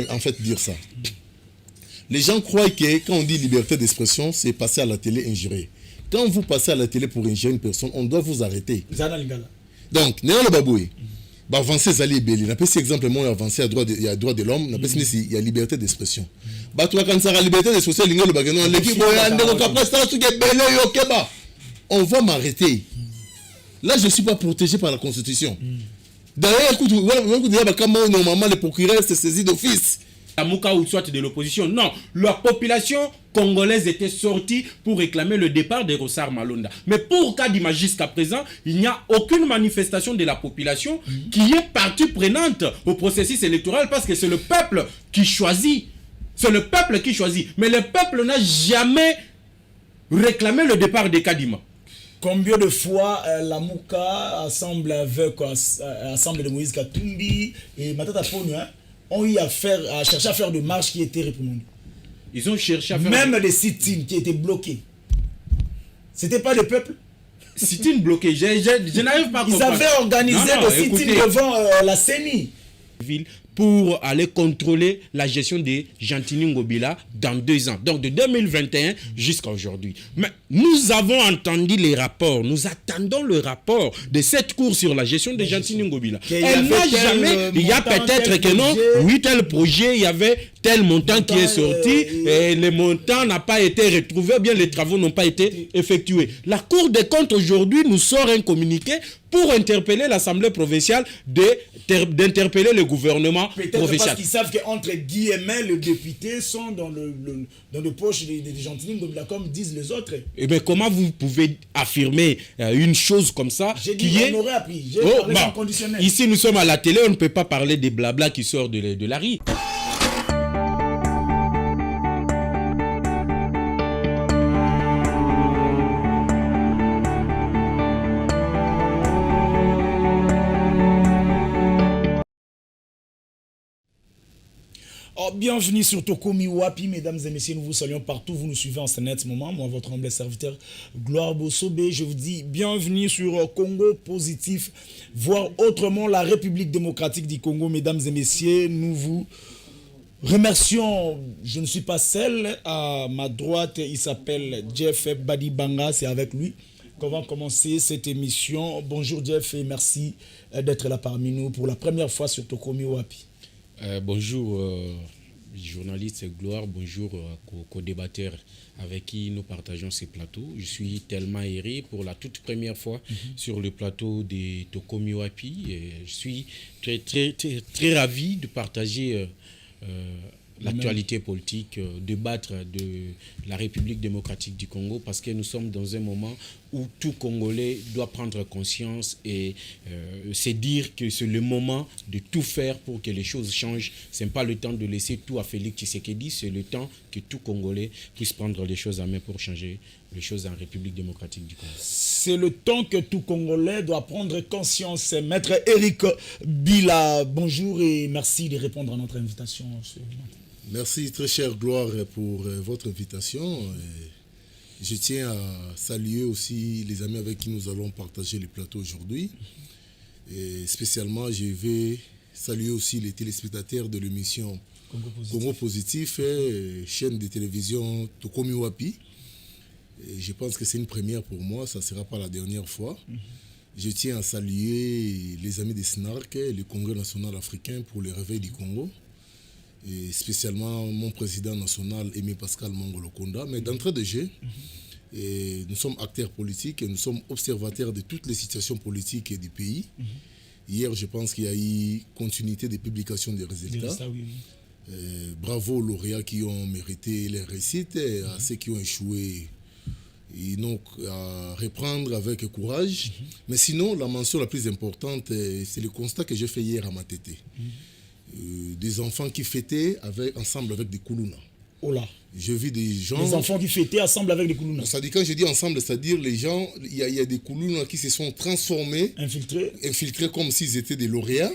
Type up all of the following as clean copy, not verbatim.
en fait dire ça. Les gens croient que quand on dit liberté d'expression, c'est passer à la télé injurier. Quand vous passez à la télé pour injurer une personne, on doit vous arrêter. Donc, néo le baboué, avancer Zali Beli, n'a pas si exemple moi avancer à droit de l'homme, n'a pas si il y a liberté d'expression. Bah toi quand ça la liberté d'expression, le bagano, l'équipe on va m'arrêter. Là, je ne suis pas protégé par la Constitution. D'ailleurs, écoute, normalement, le procureur s'est saisi d'office. Mouka ou soit de l'opposition. Non, la population congolaise était sortie pour réclamer le départ de Rossard Malonda. Mais pour Kadima jusqu'à présent, il n'y a aucune manifestation de la population qui est partie prenante au processus électoral parce que c'est le peuple qui choisit. C'est le peuple qui choisit. Mais le peuple n'a jamais réclamé le départ de Kadima. Combien de fois la Mouka assemble avec assemble de Moïse Katumbi et Matata Ponu ont eu à chercher à faire des marches qui étaient réprimandées. Ils ont cherché à faire... Même les sit-ins qui étaient bloqués. C'était pas le peuple. Sit-in bloqué, je n'arrive pas à comprendre. Ils avaient organisé des sit-ins devant la CENI. Pour aller contrôler la gestion des Gentini Ngobila dans 2 ans. Donc de 2021 jusqu'à aujourd'hui. Mais nous avons entendu les rapports. Nous attendons le rapport de cette cour sur la gestion des Gentini Ngobila. Elle n'a jamais... Il y a peut-être que non. Oui, tel projet, il y avait tel montant qui est sorti et le montant n'a pas été retrouvé, ou bien les travaux n'ont pas été effectués. La Cour des comptes aujourd'hui nous sort un communiqué pour interpeller l'Assemblée provinciale d'interpeller le gouvernement provincial. Parce qu'ils savent qu'entre guillemets, les députés sont dans le poche des Gentini Ngobila, comme disent les autres. Eh bien, comment vous pouvez affirmer une chose comme ça? J'ai dit qu'on aurait appris. J'ai parlé sans conditionnel. Ici, nous sommes à la télé, on ne peut pas parler des blabla qui sortent de la rue. Bienvenue sur Tokomi Wapi, mesdames et messieurs, nous vous saluons partout, vous nous suivez en ce net moment. Moi, votre humble serviteur, Gloire Bossobé, je vous dis bienvenue sur Congo Positif, voire autrement la République démocratique du Congo, mesdames et messieurs, nous vous remercions. Je ne suis pas seul, à ma droite, il s'appelle Jeff Badibanga, c'est avec lui qu'on va commencer cette émission. Bonjour Jeff et merci d'être là parmi nous pour la première fois sur Tokomi Wapi. Bonjour journaliste Gloire, bonjour co-débatteurs avec qui nous partageons ces plateaux. Je suis tellement aéré pour la toute première fois sur le plateau de Tokomi Wapi. Je suis très ravi de partager l'actualité politique, débattre de la République démocratique du Congo parce que nous sommes dans un moment où tout Congolais doit prendre conscience et se dire que c'est le moment de tout faire pour que les choses changent. Ce n'est pas le temps de laisser tout à Félix Tshisekedi, c'est le temps que tout Congolais puisse prendre les choses en main pour changer les choses en République démocratique du Congo. C'est le temps que tout Congolais doit prendre conscience. Maître Eric Bila, bonjour et merci de répondre à notre invitation. Merci très chère Gloire pour votre invitation. Je tiens à saluer aussi les amis avec qui nous allons partager le plateau aujourd'hui. Et spécialement, je vais saluer aussi les téléspectateurs de l'émission Congo Positif, chaîne de télévision Tokomi Wapi. Et je pense que c'est une première pour moi, ça ne sera pas la dernière fois. Je tiens à saluer les amis des SNARC, le Congrès national africain pour le réveil du Congo. Et spécialement mon président national, Aimé Pascal Mongolo Konda. Mais d'entrée de jeu, nous sommes acteurs politiques et nous sommes observateurs de toutes les situations politiques du pays. Hier, je pense qu'il y a eu continuité des publications des résultats. Bravo aux lauréats qui ont mérité les réussites et à ceux qui ont échoué. Et donc, à reprendre avec courage. Mais sinon, la mention la plus importante, c'est le constat que j'ai fait hier à Matete. Des enfants qui fêtaient ensemble avec des koulouna. Oh là. Je vis des gens... Des enfants qui fêtaient ensemble avec des koulouna. C'est-à-dire, quand je dis ensemble, c'est-à-dire les gens, il y a des koulouna qui se sont transformés, infiltrés comme s'ils étaient des lauréats.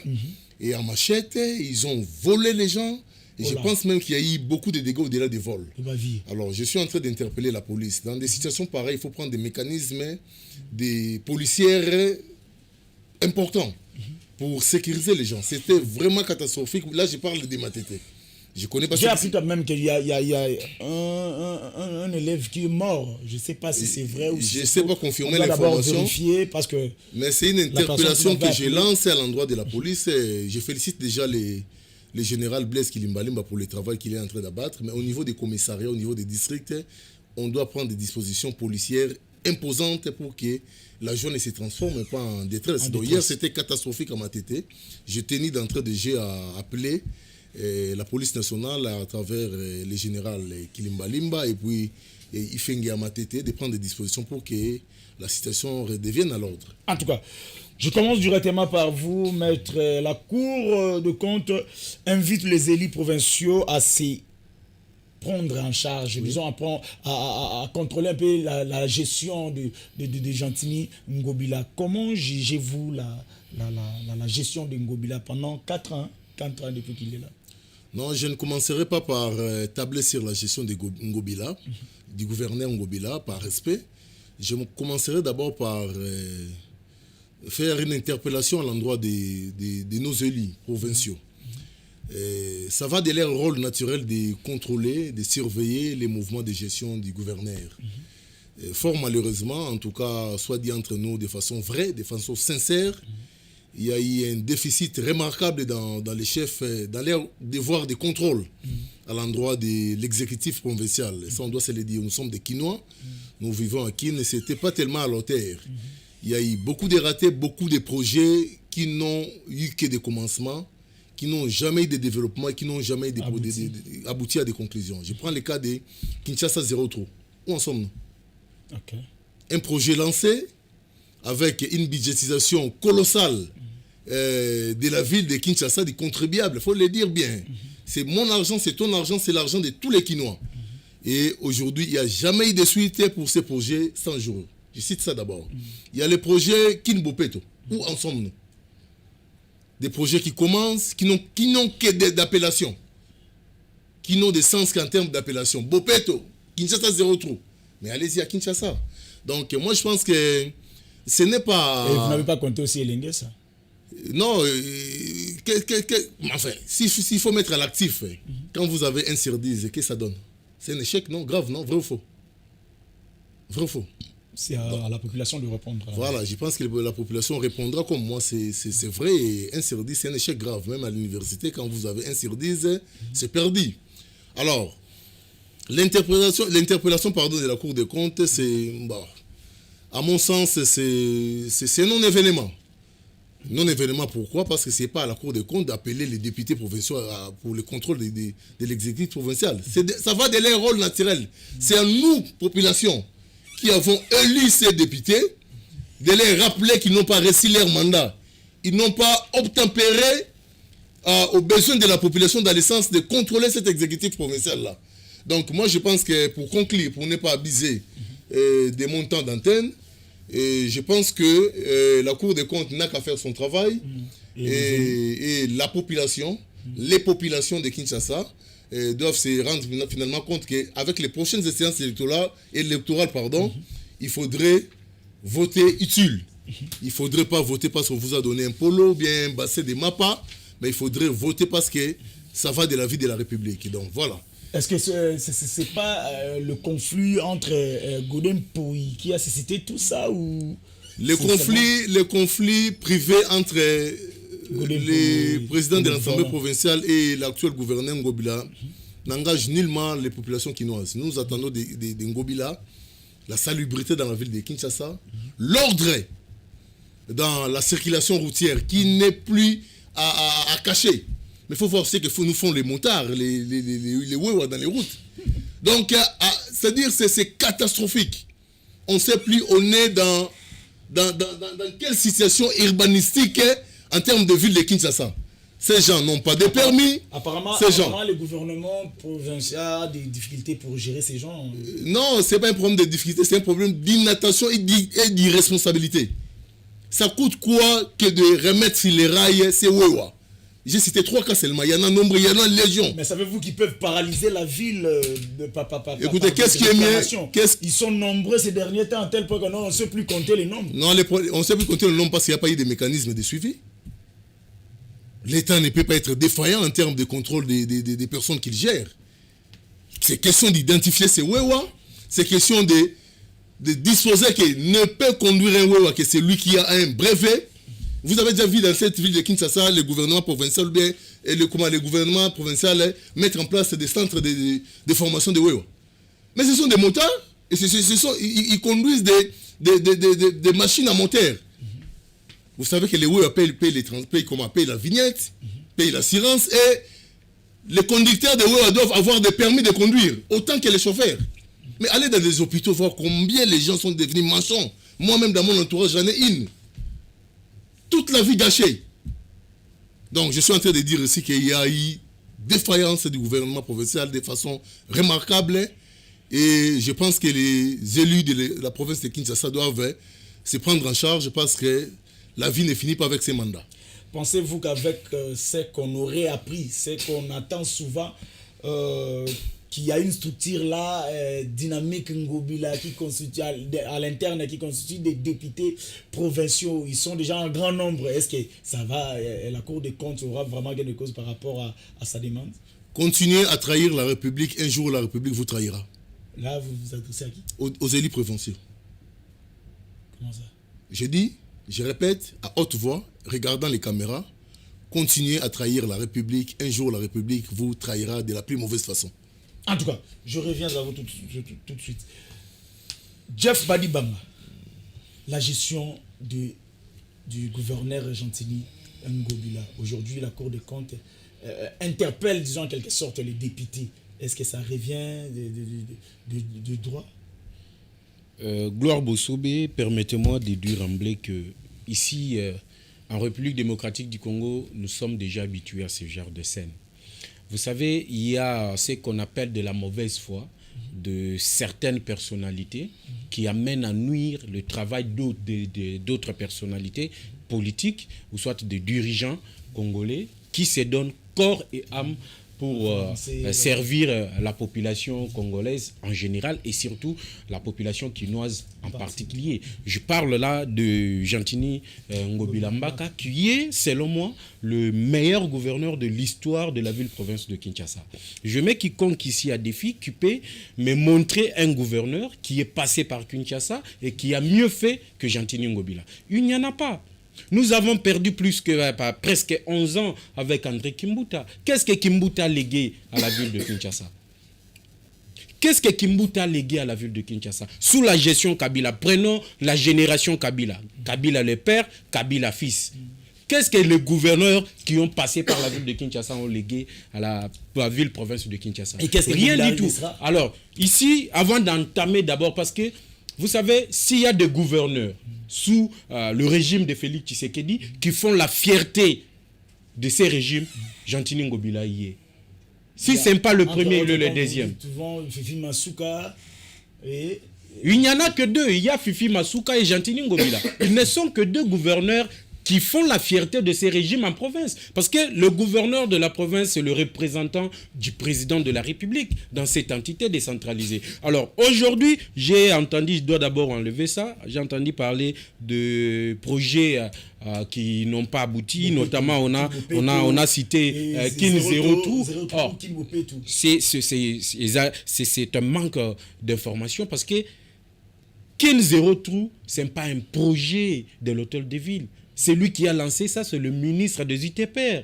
Et en machette, ils ont volé les gens. Et je pense même qu'il y a eu beaucoup de dégâts au-delà des vols. Alors, je suis en train d'interpeller la police. Dans des situations pareilles, il faut prendre des mécanismes, des policières importants pour sécuriser les gens. C'était vraiment catastrophique. Là, je parle de Matete. Je connais pas. J'ai appris quand même qu'il y a un élève qui est mort. Je ne sais pas si c'est vrai ou si je ne sais pas confirmer l'information. On va d'abord vérifier parce que... Mais c'est une interpellation que j'ai lancée à l'endroit de la police. Je félicite déjà les général Blaise Kilimbalimba pour le travail qu'il est en train d'abattre. Mais au niveau des commissariats, au niveau des districts, on doit prendre des dispositions policières imposantes pour que la joie ne se transforme pas en détresse. Donc hier, c'était catastrophique à Matete. Je tenais d'entrée de jeu à appeler la police nationale à travers les généraux Kilimbalimba et puis Ifenge à Matete de prendre des dispositions pour que la situation redevienne à l'ordre. En tout cas, je commence directement par vous, maître. La Cour de compte invite les élus provinciaux à se prendre en charge, disons, à contrôler un peu la gestion de Gentini Ngobila. Comment jugez-vous la gestion de Ngobila pendant 4 ans depuis qu'il est là? Non, je ne commencerai pas par tabler sur la gestion de Ngobila, du gouverneur Ngobila, par respect. Je commencerai d'abord par faire une interpellation à l'endroit de nos élus provinciaux. Ça va de leur rôle naturel de contrôler, de surveiller les mouvements de gestion du gouverneur. Fort malheureusement, en tout cas, soit dit entre nous de façon vraie, de façon sincère, il y a eu un déficit remarquable dans les chefs, dans leur devoir de contrôle à l'endroit de l'exécutif provincial. Ça, on doit se le dire. Nous sommes des Kinois, nous vivons à Kin, et ce n'était pas tellement à l'auteur. Il y a eu beaucoup de ratés, beaucoup de projets qui n'ont eu que des commencements, qui n'ont jamais eu de développement, qui n'ont jamais abouti à des conclusions. Je prends le cas de Kinshasa 03. Où en sommes-nous? Un projet lancé avec une budgétisation colossale de la ville de Kinshasa, des contribuables, il faut le dire bien. C'est mon argent, c'est ton argent, c'est l'argent de tous les Kinois. Et aujourd'hui, il n'y a jamais eu de suite pour ces projets 100 jours. Je cite ça d'abord. Il y a le projet Kinbopeto. Où en sommes-nous? Des projets qui commencent, qui n'ont que d'appellation, qui n'ont de sens qu'en termes d'appellation. Bopeto, Kinshasa 03. Mais allez-y à Kinshasa. Donc moi je pense que ce n'est pas... Et vous n'avez pas compté aussi Elengue, ça? Non, enfin, s'il faut mettre à l'actif, quand vous avez 1 sur 10, qu'est-ce que ça donne? C'est un échec, non? Grave, non? Vrai ou faux? Vrai ou faux? C'est à la population de répondre. Voilà, je pense que la population répondra comme moi, c'est vrai. 1 sur 10, c'est un échec grave. Même à l'université, quand vous avez 1 sur 10, c'est perdu. Alors, l'interpellation de la Cour des comptes, c'est, à mon sens, c'est non-événement. Non-événement, pourquoi? Parce que ce n'est pas à la Cour des comptes d'appeler les députés provinciaux pour le contrôle de l'exécutif provincial. Ça va de leur rôle naturel. C'est à nous, population, qui avons élu ces députés, de les rappeler qu'ils n'ont pas réussi leur mandat. Ils n'ont pas obtempéré aux besoins de la population dans le sens de contrôler cet exécutif provincial-là. Donc moi je pense que pour conclure, pour ne pas abuser des montants d'antenne, je pense que la Cour des comptes n'a qu'à faire son travail et la population, les populations de Kinshasa doivent se rendre finalement compte qu'avec les prochaines séances électorales, il faudrait voter utile. Il ne faudrait pas voter parce qu'on vous a donné un polo, bien un bassin de mappa, mais il faudrait voter parce que ça va de la vie de la République. Donc voilà. Est-ce que ce n'est pas le conflit entre Godem Pouy qui a suscité tout ça ou... Le conflit privé entre les présidents de l'Assemblée provinciale et l'actuel gouverneur Ngobila n'engage nullement les populations quinoises. Nous attendons de Ngobila la salubrité dans la ville de Kinshasa, l'ordre dans la circulation routière qui n'est plus à cacher. Mais il faut voir ce que nous font les motards, les wewa dans les routes. Donc, c'est-à-dire que c'est catastrophique. On ne sait plus on est dans quelle situation urbanistique en termes de ville de Kinshasa. Ces gens n'ont pas de permis. Apparemment, le gouvernement provincial a des difficultés pour gérer ces gens. Non, ce n'est pas un problème de difficulté, c'est un problème d'inattention et d'irresponsabilité. Ça coûte quoi que de remettre sur les rails ces wewa? J'ai cité 3 cas seulement, il y en a nombre, il y en a légion. Mais savez-vous qu'ils peuvent paralyser la ville de papa? Écoutez, qu'est-ce qui est mieux? Ils sont nombreux ces derniers temps, à tel point qu'on ne sait plus compter les nombres. Non, on ne sait plus compter le nombre parce qu'il n'y a pas eu de mécanisme de suivi. L'État ne peut pas être défaillant en termes de contrôle des personnes qu'il gère. C'est question d'identifier ces Wewa, c'est question de disposer qu'il ne peut conduire un Wewa que celui qui a un brevet. Vous avez déjà vu dans cette ville de Kinshasa, le gouvernement provincial et le gouvernement provincial mettre en place des centres de formation de Wewa. Mais ce sont des motards, et ils conduisent des machines à moteur. Vous savez que les Wewa payent la vignette, payent l'assurance, et les conducteurs de Wewa doivent avoir des permis de conduire, autant que les chauffeurs. Mais allez dans les hôpitaux voir combien les gens sont devenus maçons. Moi-même, dans mon entourage, j'en ai une. Toute la vie gâchée. Donc, je suis en train de dire aussi qu'il y a eu défaillance du gouvernement provincial de façon remarquable. Et je pense que les élus de la province de Kinshasa doivent se prendre en charge parce que la vie ne finit pas avec ces mandats. Pensez-vous qu'avec ce qu'on aurait appris, ce qu'on attend souvent, qu'il y a une structure là, dynamique Ngobila, qui constitue à l'interne, qui constitue des députés provinciaux, ils sont déjà en grand nombre. Est-ce que ça va, la Cour des comptes aura vraiment gain de cause par rapport à sa demande? Continuez à trahir la République, un jour la République vous trahira. Là, vous vous adressez à qui? Aux élus provinciaux. Comment ça? Je répète, à haute voix, regardant les caméras, continuez à trahir la République, un jour la République vous trahira de la plus mauvaise façon. En tout cas, je reviens à vous tout de suite. Jeff Badibanga, la gestion du gouverneur Gentili Ngobila. Aujourd'hui, la Cour des comptes interpelle, disons en quelque sorte, les députés. Est-ce que ça revient de droit? Gloire Bossobé, permettez-moi de dire d'emblée que ici, en République démocratique du Congo, nous sommes déjà habitués à ce genre de scène. Vous savez, il y a ce qu'on appelle de la mauvaise foi de certaines personnalités qui amènent à nuire le travail d'autres personnalités politiques ou soit des dirigeants congolais qui se donnent corps et âme pour servir la population congolaise en général et surtout la population quinoise en particulier. Je parle là de Gentili Ngobila Mbaka qui est, selon moi, le meilleur gouverneur de l'histoire de la ville-province de Kinshasa. Je mets quiconque ici à défi qui peut me montrer un gouverneur qui est passé par Kinshasa et qui a mieux fait que Gentili Ngobila. Il n'y en a pas. Nous avons perdu plus que presque 11 ans avec André Kimbuta. Qu'est-ce que Kimbuta a légué à la ville de Kinshasa? Qu'est-ce que Kimbuta a légué à la ville de Kinshasa? Sous la gestion Kabila, prenons la génération Kabila. Kabila le père, Kabila fils. Qu'est-ce que les gouverneurs qui ont passé par la ville de Kinshasa ont légué à la ville-province de Kinshasa? Et qu'est-ce que rien du tout. Alors, ici, avant d'entamer d'abord, parce que vous savez, s'il y a des gouverneurs sous le régime de Félix Tshisekedi qui font la fierté de ces régimes, Gentili Ngobila y est. Si ce n'est pas le premier, il est le deuxième. Fifi Masuka et... Il n'y en a que deux. Il y a Fifi Masuka et Gentili Ngobila. Ils ne sont que deux gouverneurs qui font la fierté de ces régimes en province. Parce que le gouverneur de la province, c'est le représentant du président de la République dans cette entité décentralisée. Alors, aujourd'hui, j'ai entendu, je dois d'abord enlever ça, j'ai entendu parler de projets qui n'ont pas abouti, notamment on a cité Kin Zero Trou. C'est un manque d'information parce que Kin Zero Trou, ce n'est pas un projet de l'hôtel de ville. C'est lui qui a lancé ça, c'est le ministre des UTPR,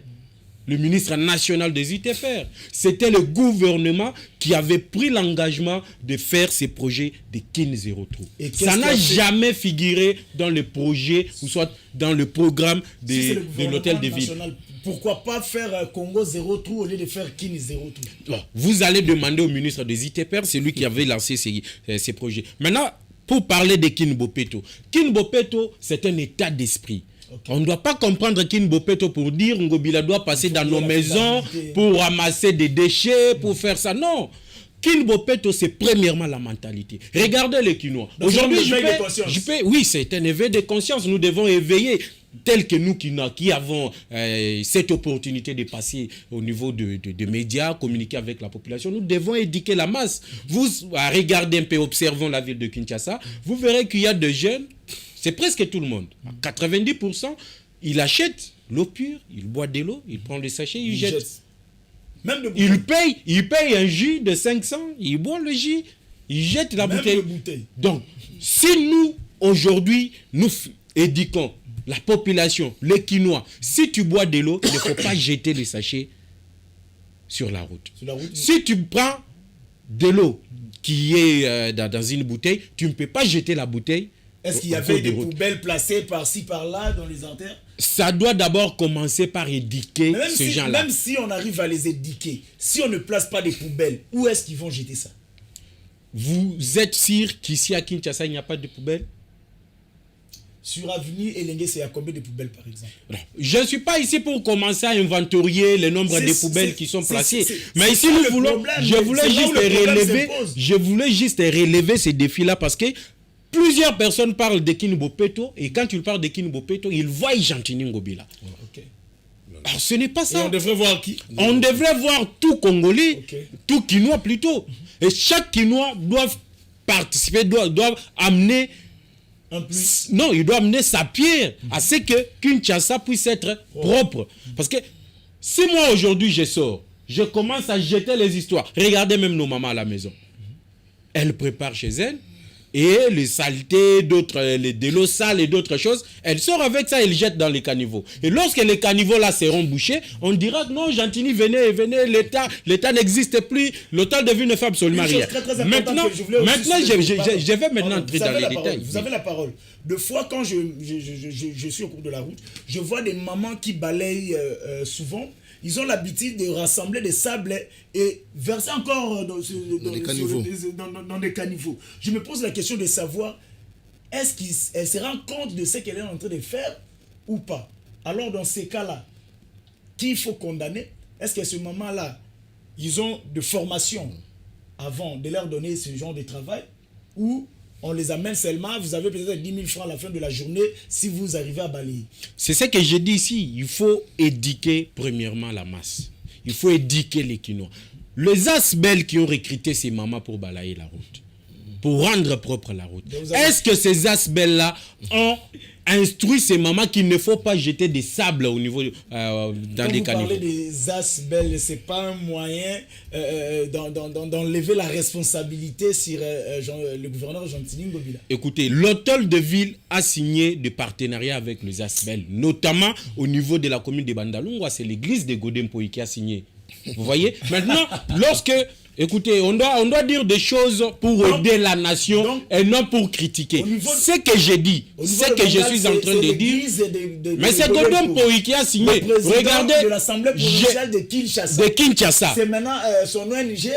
le ministre national des UTPR. C'était le gouvernement qui avait pris l'engagement de faire ces projets de Kin Zero Trou. Ça n'a jamais figuré dans le projet ou soit dans le programme de l'hôtel de ville. Pourquoi pas faire Congo Zero Trou au lieu de faire Kin Zero Trou? Vous allez demander au ministre des UTPR, c'est lui qui avait lancé ces projets. Maintenant, pour parler de Kin Bopeto. Kin Bopeto, c'est un état d'esprit. Okay. On ne doit pas comprendre Kin Bopeto pour dire Ngobila doit passer dans nos maisons pour ramasser des déchets, pour faire ça. Non. Kin Bopeto, c'est premièrement la mentalité. Regardez les Kinois. Aujourd'hui, oui, c'est un éveil de conscience. Nous devons éveiller, tel que nous qui avons cette opportunité de passer au niveau de médias, communiquer avec la population. Nous devons éduquer la masse. Vous regardez un peu, observons la ville de Kinshasa, vous verrez qu'il y a des jeunes. C'est presque tout le monde. 90%, ils achètent l'eau pure, il boit de l'eau, il prend le sachet, il jette. Même de Il paye un jus de 500, il boit le jus, il jette la bouteille. Donc, si nous, aujourd'hui, nous éduquons la population, les Quinois, si tu bois de l'eau, il ne faut pas jeter le sachet sur la route. Si tu prends de l'eau qui est dans une bouteille, tu ne peux pas jeter la bouteille. Est-ce qu'il y avait des poubelles placées par-ci, par-là dans les artères? Ça doit d'abord commencer par éduquer ces gens-là. Même si on arrive à les éduquer, si on ne place pas des poubelles, où est-ce qu'ils vont jeter ça? Vous êtes sûr qu'ici à Kinshasa, il n'y a pas de poubelles? Sur Avenue Elengue, c'est à combien de poubelles par exemple? Non. Je ne suis pas ici pour commencer à inventorier le nombre de poubelles qui sont placées. Mais ici, je voulais juste relever ces défis-là parce que plusieurs personnes parlent de Kinbopeto et quand ils parlent de Kinbopeto, ils voient Jantini Ngobila. Alors ce n'est pas ça. Et on devrait voir qui? On devrait voir tout Congolais, tout Quinois plutôt. Et chaque Quinois doit participer, doit amener... Non, il doit amener sa pierre à ce que Kinshasa puisse être propre. Parce que si moi aujourd'hui je sors, je commence à jeter les histoires. Regardez même nos mamans à la maison. Elles préparent chez elles et les saletés, de l'eau sale et d'autres choses, elles sortent avec ça et elles jettent dans les caniveaux. Et lorsque les caniveaux là seront bouchés, on dira que non, Jantini, venez, l'État n'existe plus, l'hôtel de ville ne fait absolument rien. Maintenant, je vais maintenant entrer dans les détails. Vous avez la parole. De fois, quand je suis au cours de la route, je vois des mamans qui balayent souvent. Ils ont l'habitude de rassembler des sables et verser encore dans des caniveaux. Je me pose la question de savoir, est-ce qu'elle se rend compte de ce qu'elle est en train de faire ou pas? Alors dans ces cas-là, qui il faut condamner? Est-ce que ce moment-là, ils ont de formation avant de leur donner ce genre de travail ou on les amène seulement, vous avez peut-être 10 000 francs à la fin de la journée si vous arrivez à balayer? C'est ce que je dis ici. Il faut éduquer premièrement la masse. Il faut éduquer les Quinois. Les Asbel qui ont recruté ces mamans pour balayer la route, pour rendre propre la route. Est-ce que ces Asbel-là ont instruit ces mamans qu'il ne faut pas jeter des sables au niveau dans les caniveaux? Vous parlez des Asbel, ce n'est pas un moyen d'enlever la responsabilité sur le gouverneur Jantini Ngobila? Écoutez, l'hôtel de ville a signé des partenariats avec les Asbel, notamment au niveau de la commune de Bandalungwa. C'est l'église de Godempoï qui a signé. Vous voyez? Maintenant, écoutez, on doit dire des choses pour aider la nation et non pour critiquer. Ce que j'ai dit, ce que je suis en train de dire, mais c'est Godempoï qui a signé. Regardez, de l'Assemblée provinciale de Kinshasa. C'est maintenant son ONG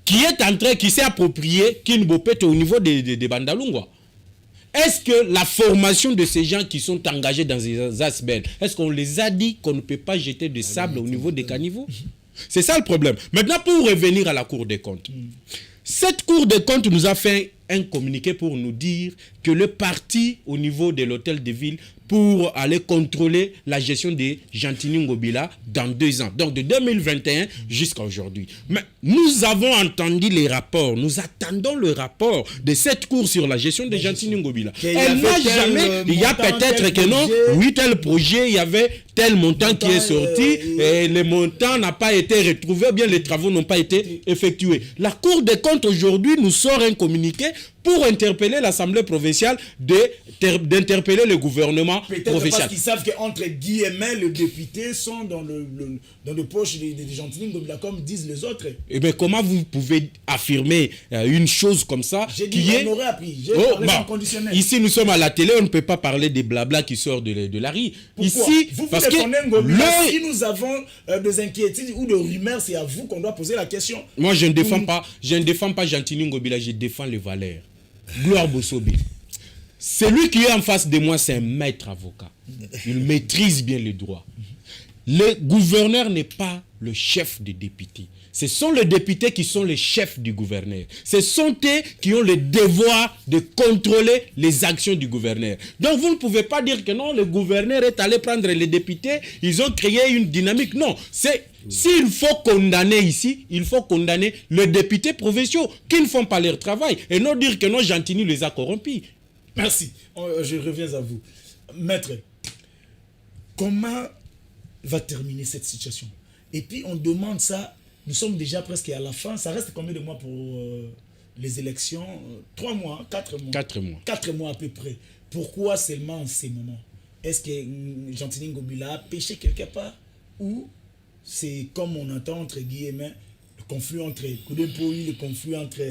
qui s'est approprié Kinbopeto au niveau de Bandalungwa. Est-ce que la formation de ces gens qui sont engagés dans les Asbel, est-ce qu'on les a dit qu'on ne peut pas jeter de sable au niveau des caniveaux? C'est ça le problème. Maintenant, pour revenir à la Cour des comptes. Cette Cour des comptes nous a fait un communiqué pour nous dire que le parti au niveau de l'hôtel de ville pour aller contrôler la gestion des Jantini Ngobila dans 2 ans. Donc de 2021 jusqu'à aujourd'hui. Mais nous avons entendu les rapports, nous attendons le rapport de cette cour sur la gestion des Jantini Ngobila. Elle n'a jamais, il y a peut-être que non, oui, tel projet, il y avait tel montant qui est sorti et le montant n'a pas été retrouvé, bien les travaux n'ont pas été effectués. La Cour des comptes aujourd'hui nous sort un communiqué pour interpeller l'Assemblée provinciale d'interpeller le gouvernement provincial. Parce qu'ils savent qu'entre guillemets, les députés sont dans le poche des Jantini Ngobila, comme disent les autres. Eh bien, comment vous pouvez affirmer une chose comme ça? On aurait appris. Conditionnel. Ici, nous sommes à la télé, on ne peut pas parler des blabla qui sortent de la rue. Pourquoi? Ici, vous parce que si nous avons des inquiétudes ou des rumeurs, c'est à vous qu'on doit poser la question. Moi, je ne défends pas Jantini Ngobila, je défends les valeurs. Gloire Bossobe. Celui qui est en face de moi, c'est un maître avocat. Il maîtrise bien le droit. Le gouverneur n'est pas le chef des députés. Ce sont les députés qui sont les chefs du gouverneur. Ce sont eux qui ont le devoir de contrôler les actions du gouverneur. Donc vous ne pouvez pas dire que non, le gouverneur est allé prendre les députés, ils ont créé une dynamique. Non, s'il faut condamner ici, il faut condamner les députés provinciaux qui ne font pas leur travail et non dire que non, Jantini les a corrompus. Merci. Je reviens à vous. Maître, comment va terminer cette situation? Et puis on demande ça, nous sommes déjà presque à la fin, ça reste combien de mois pour les élections? 3 mois, 4 mois? 4 mois. 4 mois à peu près. Pourquoi seulement en ces moments? Est-ce que Gentili Ngobila a péché quelque part? Ou c'est comme on entend entre guillemets, le conflit entre Koudepoli, le conflit entre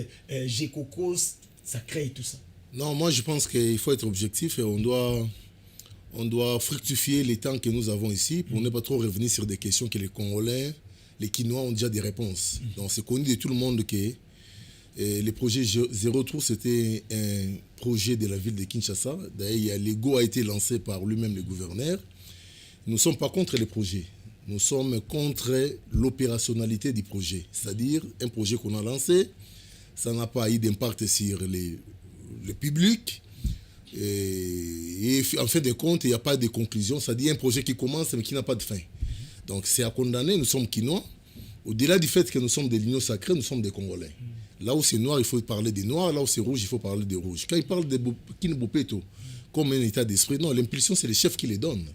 Gekokos, ça crée tout ça? Non, moi je pense qu'il faut être objectif et on doit fructifier les temps que nous avons ici pour ne pas trop revenir sur des questions que les Congolais, les Kinois ont déjà des réponses. Donc c'est connu de tout le monde que le projet Zéro Trou, c'était un projet de la ville de Kinshasa. D'ailleurs, l'ego a été lancé par lui-même le gouverneur. Nous ne sommes pas contre les projets. Nous sommes contre l'opérationnalité du projet. C'est-à-dire, un projet qu'on a lancé, ça n'a pas eu d'impact sur le public. Et en fin de compte, il n'y a pas de conclusion. C'est-à-dire un projet qui commence mais qui n'a pas de fin. Donc c'est à condamner. Nous sommes Kinois. Au-delà du fait que nous sommes des lignes sacrées, nous sommes des Congolais. Là où c'est noir, il faut parler des noirs. Là où c'est rouge, il faut parler des rouges. Quand il parle de Kin Bopeto comme un état d'esprit, non, l'impulsion, c'est les chefs qui les donnent.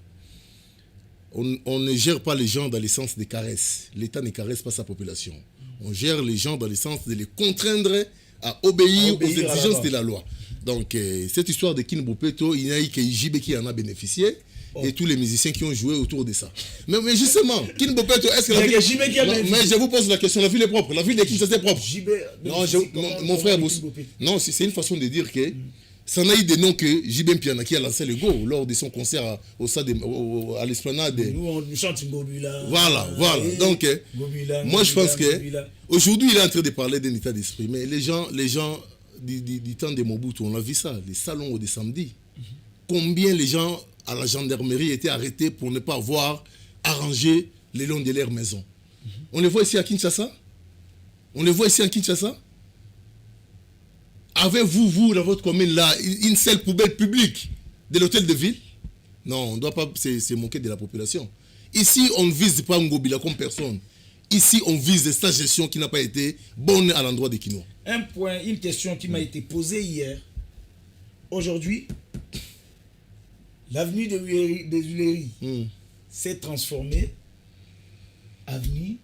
On ne gère pas les gens dans le sens des caresses. L'État ne caresse pas sa population. On gère les gens dans le sens de les contraindre à obéir aux exigences de la loi. Donc, cette histoire de Kin Bopeto, il n'y a eu que JB qui en a bénéficié. Et tous les musiciens qui ont joué autour de ça. Mais justement, Kin Bopeto, est-ce que la ville... mais je vous pose la question, la ville est propre. La ville de Kinshasa est propre. Non, mon frère Bouss. Non, c'est une façon de dire que ça n'a eu des noms que JB Mpiana qui a lancé le go lors de son concert à l'esplanade. Nous, on chante Ngobila. Voilà. Donc, moi, je pense que aujourd'hui, il est en train de parler d'un état d'esprit. Mais les gens du temps de Mobutu, on a vu ça, les salons de samedi. Combien les gens à la gendarmerie étaient arrêtés pour ne pas avoir arrangé le long de leur maison. On les voit ici à Kinshasa. Avez-vous, dans votre commune, là, une seule poubelle publique de l'hôtel de ville? Non, on ne doit pas se moquer de la population. Ici, on ne vise pas Ngobila comme personne. Ici, on vise sa gestion qui n'a pas été bonne à l'endroit des Kinois. Une question qui m'a été posée hier. Aujourd'hui, l'avenue des Huileries s'est transformée en avenue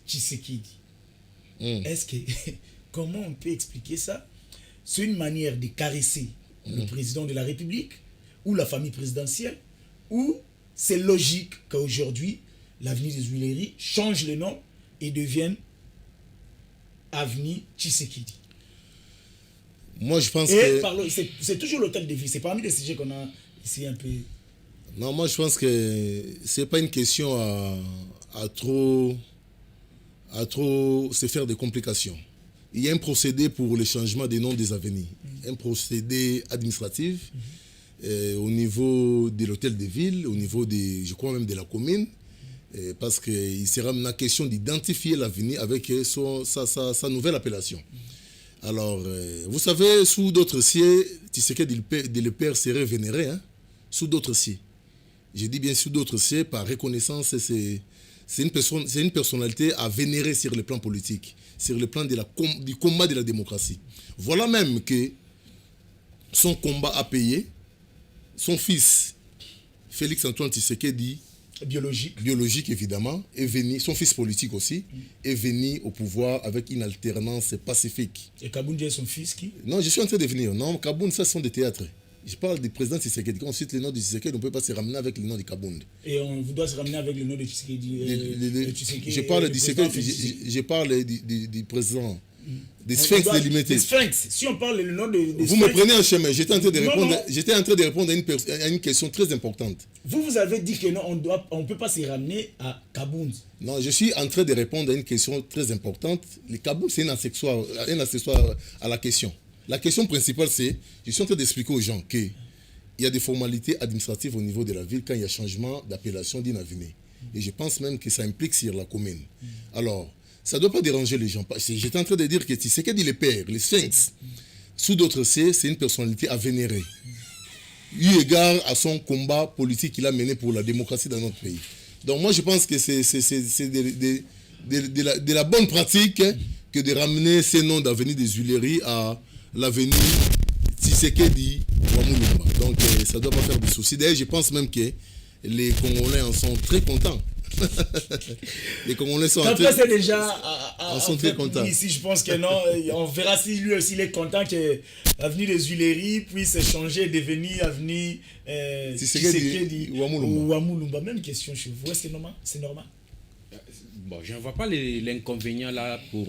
Tshisekedi. Est-ce que, comment on peut expliquer ça? C'est une manière de caresser le président de la République ou la famille présidentielle, ou c'est logique qu'aujourd'hui, l'avenue des Huileries change le nom et devienne avenue Tshisekedi? Moi, je pense que... C'est toujours l'hôtel de ville. C'est parmi les sujets qu'on a ici un peu... Non, moi, je pense que ce n'est pas une question à trop se faire des complications. Il y a un procédé pour le changement des noms des avenues. Un procédé administratif au niveau de l'hôtel de ville, au niveau, je crois même de la commune, parce qu'il sera maintenant question d'identifier l'avenue avec sa nouvelle appellation. Alors, vous savez, sous d'autres cieux, Tshisekedi le père serait vénéré, hein, sous d'autres cieux. Je dis bien sous d'autres cieux, par reconnaissance, c'est une personnalité à vénérer sur le plan politique, sur le plan du combat de la démocratie. Voilà même que son combat a payé. Son fils, Félix-Antoine Tshisekedi, biologique évidemment, est venu, son fils politique aussi, est venu au pouvoir avec une alternance pacifique. Et Kabound est son fils qui? Non, je suis en train de venir. Non, Kabound, ça sont des théâtres. Je parle du président Tshisekedi. Quand on cite le nom de Tshisekedi, on ne peut pas se ramener avec le nom de Kabound. Et on doit se ramener avec le nom de Tshisekedi. Je parle de Tshisekedi, je parle du président. Des Sphinx délimités. Des Sphinx. Si on parle le nom de vous me prenez en chemin. J'étais en train de répondre à une question très importante. Vous avez dit que non, on ne peut pas se ramener à Kabound. Non, je suis en train de répondre à une question très importante. Le Kabound, c'est un accessoire à la question. La question principale, c'est, je suis en train d'expliquer aux gens qu'il y a des formalités administratives au niveau de la ville quand il y a changement d'appellation d'une avenue. Et je pense même que ça implique sur la commune. Alors, ça ne doit pas déranger les gens. J'étais en train de dire que Tshisekedi le père, les Sphinx, sous d'autres C, c'est une personnalité à vénérer. Eu égard à son combat politique qu'il a mené pour la démocratie dans notre pays. Donc moi, je pense que c'est de la bonne pratique que de ramener ces noms d'avenue des Huileries à l'avenue Tshisekedi Wamulumba. Donc ça ne doit pas faire de soucis. D'ailleurs, je pense même que les Congolais en sont très contents. Les Congolais sont Après, c'est déjà sont très contents. Ici, je pense que non. On verra si lui aussi il est content que l'avenue des Huileries puisse changer et devenir avenue Tshisekedi Ouamulumba. Même question chez vous. Est-ce que c'est normal? Bon, je ne vois pas l'inconvénient là pour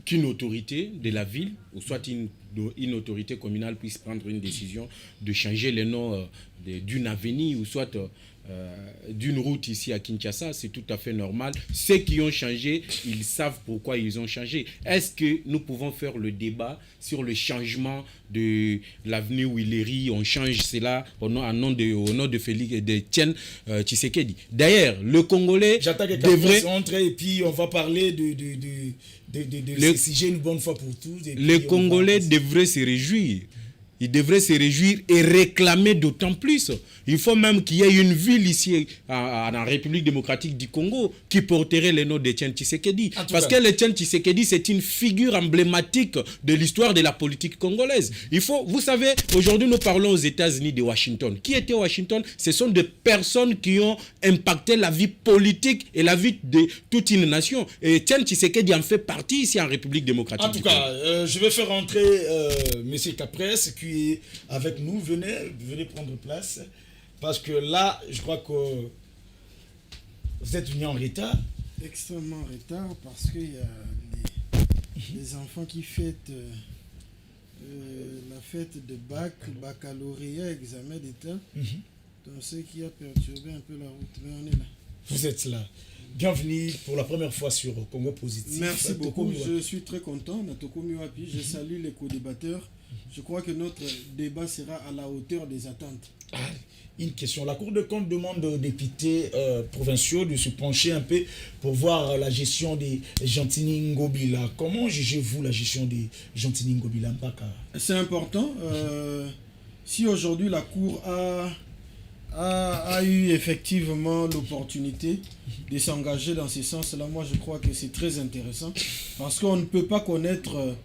qu'une autorité de la ville, ou soit une autorité communale puisse prendre une décision de changer le nom d'une avenue, ou soit d'une route ici à Kinshasa. C'est tout à fait normal. Ceux qui ont changé, ils savent pourquoi ils ont changé. Est-ce que nous pouvons faire le débat sur le changement de l'avenue Huileries? On change cela au nom de Félix et de Tienne Tshisekedi. D'ailleurs, le Congolais devrait rentrer et puis on va parler de ce sujet une bonne fois pour toutes. Le Congolais devrait se réjouir. Il devrait se réjouir et réclamer d'autant plus. Il faut même qu'il y ait une ville ici, en République démocratique du Congo, qui porterait le nom de Etienne Tshisekedi. Parce que Etienne Tshisekedi, c'est une figure emblématique de l'histoire de la politique congolaise. Vous savez, aujourd'hui, nous parlons aux États-Unis de Washington. Qui était Washington? Ce sont des personnes qui ont impacté la vie politique et la vie de toute une nation. Et Etienne Tshisekedi en fait partie ici en République démocratique du Congo. En tout cas, je vais faire entrer M. Capresse qui est avec nous. Venez prendre place. Parce que là, je crois que vous êtes venu en retard. Extrêmement en retard parce qu'il y a les enfants qui fêtent la fête de baccalauréat, examen d'État. Donc ce qui a perturbé un peu la route. Mais on est là. Vous êtes là. Bienvenue pour la première fois sur Congo Positif. Merci beaucoup. Je suis très content. Natoko Miwapi. Je salue les co-débatteurs. Je crois que notre débat sera à la hauteur des attentes. Une question. La Cour de compte demande aux députés provinciaux de se pencher un peu pour voir la gestion des Gentini Ngobila. Comment jugez-vous la gestion des Gentini Ngobila? C'est important. Si aujourd'hui la Cour a eu effectivement l'opportunité de s'engager dans ce sens-là, moi je crois que c'est très intéressant. Parce qu'on ne peut pas connaître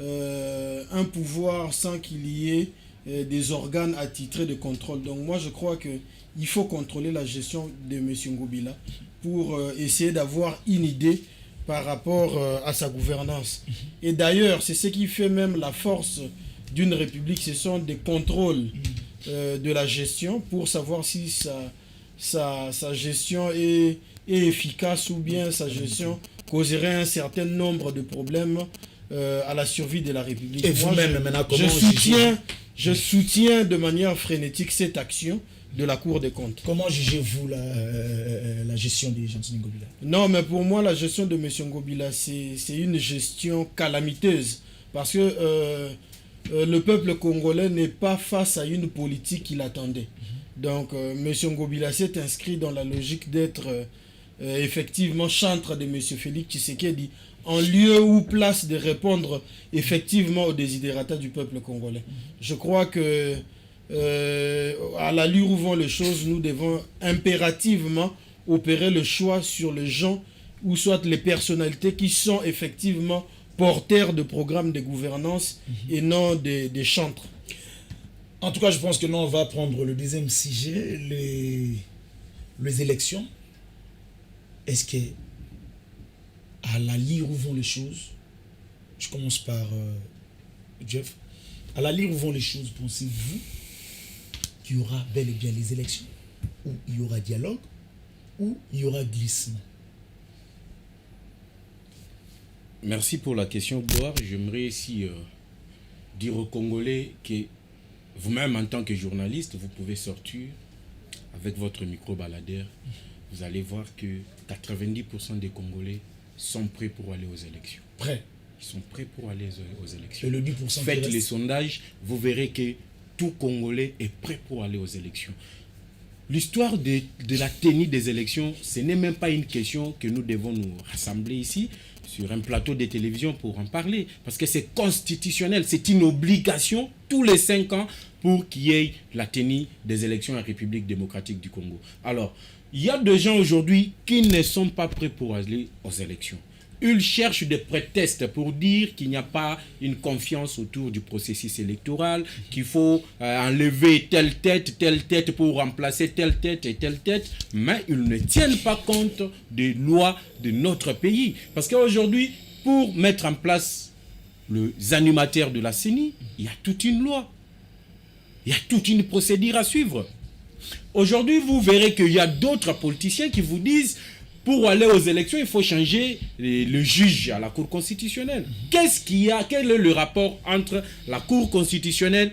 un pouvoir sans qu'il y ait des organes attitrés de contrôle. Donc moi je crois qu'il faut contrôler la gestion de M. Ngobila pour essayer d'avoir une idée par rapport à sa gouvernance. Et d'ailleurs c'est ce qui fait même la force d'une république, ce sont des contrôles de la gestion pour savoir si sa gestion est efficace ou bien sa gestion causerait un certain nombre de problèmes à la survie de la République. Et vous-même, maintenant, comment je soutiens de manière frénétique cette action de la Cour des comptes. Comment jugez-vous la gestion des Gentini Ngobila? Non, mais pour moi, la gestion de M. Ngobila, c'est une gestion calamiteuse. Parce que le peuple congolais n'est pas face à une politique qu'il attendait. Donc, M. Ngobila s'est inscrit dans la logique d'être effectivement chantre de M. Félix Tshisekedi, en lieu ou place de répondre effectivement aux desiderata du peuple congolais. Je crois que à l'allure où vont les choses, nous devons impérativement opérer le choix sur les gens ou soit les personnalités qui sont effectivement porteurs de programmes de gouvernance et non des chantres. En tout cas, je pense que nous, on va prendre le deuxième sujet, les élections. Est-ce que, à la lire où vont les choses, je commence par Jeff, à la lire où vont les choses, pensez-vous qu'il y aura bel et bien les élections, où il y aura dialogue, ou il y aura glissement? Merci pour la question, Gloire. J'aimerais ici dire aux Congolais que vous-même, en tant que journaliste, vous pouvez sortir avec votre micro-baladeur. Vous allez voir que 90% des Congolais sont prêts pour aller aux élections. Prêts? Ils sont prêts pour aller aux élections. Et le 10% Faites les sondages, vous verrez que tout Congolais est prêt pour aller aux élections. L'histoire de la tenue des élections, ce n'est même pas une question que nous devons nous rassembler ici sur un plateau de télévision pour en parler. Parce que c'est constitutionnel, c'est une obligation tous les 5 ans pour qu'il y ait la tenue des élections en République démocratique du Congo. Alors, il y a des gens aujourd'hui qui ne sont pas prêts pour aller aux élections. ils cherchent des prétextes pour dire qu'il n'y a pas une confiance autour du processus électoral, qu'il faut enlever telle tête pour remplacer telle tête et telle tête, mais ils ne tiennent pas compte des lois de notre pays. Parce qu'aujourd'hui, pour mettre en place les animateurs de la CENI, il y a toute une loi. Il y a toute une procédure à suivre. Aujourd'hui, vous verrez qu'il y a d'autres politiciens qui vous disent pour aller aux élections, il faut changer le juge à la Cour constitutionnelle. Qu'est-ce qu'il y a? Quel est le rapport entre la Cour constitutionnelle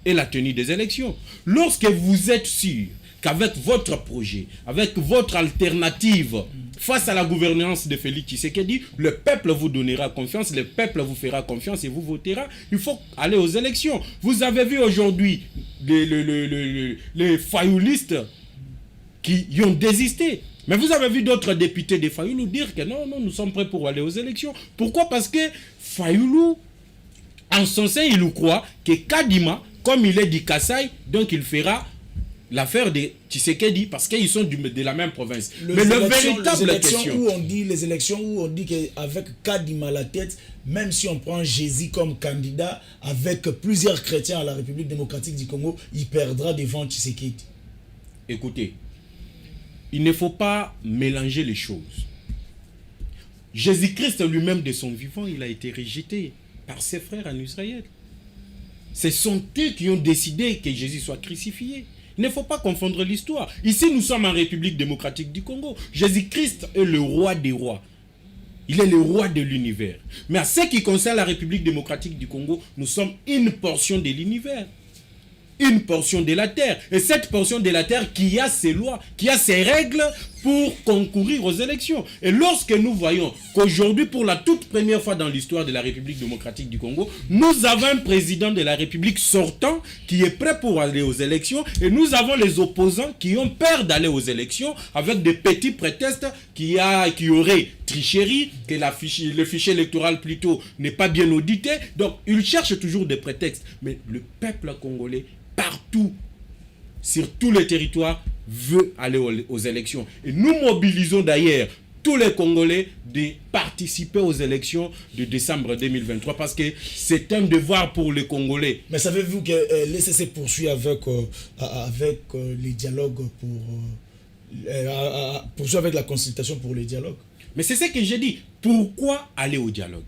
et la tenue des élections? Lorsque vous êtes sûr qu'avec votre projet, avec votre alternative face à la gouvernance de Félix Tshisekedi, le peuple vous donnera confiance, le peuple vous fera confiance et vous votera, il faut aller aux élections. Vous avez vu aujourd'hui les fayolistes qui y ont désisté. Mais vous avez vu d'autres députés de Fayoulou dire que non, nous sommes prêts pour aller aux élections. Pourquoi? Parce que Fayoulou, en son sein, il croit que Kadima, comme il est du Kasaï, donc il fera l'affaire de Tshisekedi parce qu'ils sont de la même province. Mais le véritable question... Les élections où on dit qu'avec Kadima à la tête, même si on prend Jésus comme candidat, avec plusieurs chrétiens à la République démocratique du Congo, il perdra devant Tshisekedi. Écoutez, il ne faut pas mélanger les choses. Jésus-Christ lui-même de son vivant, il a été rejeté par ses frères en Israël. Ce sont eux qui ont décidé que Jésus soit crucifié. Il ne faut pas confondre l'histoire. Ici, nous sommes en République démocratique du Congo. Jésus-Christ est le roi des rois. Il est le roi de l'univers. Mais à ce qui concerne la République démocratique du Congo, nous sommes une portion de l'univers. Une portion de la terre. Et cette portion de la terre qui a ses lois, qui a ses règles pour concourir aux élections. Et lorsque nous voyons qu'aujourd'hui, pour la toute première fois dans l'histoire de la République démocratique du Congo, nous avons un président de la République sortant qui est prêt pour aller aux élections et nous avons les opposants qui ont peur d'aller aux élections avec des petits prétextes qui auraient tricherie, que le fichier électoral plutôt n'est pas bien audité. Donc, ils cherchent toujours des prétextes. Mais le peuple congolais, partout, sur tous les territoires, veut aller aux élections. Et nous mobilisons d'ailleurs tous les Congolais de participer aux élections de décembre 2023 parce que c'est un devoir pour les Congolais. Mais savez-vous que l'ECC poursuit avec les dialogues poursuit avec la consultation pour les dialogues? Mais c'est ce que j'ai dit. Pourquoi aller au dialogue?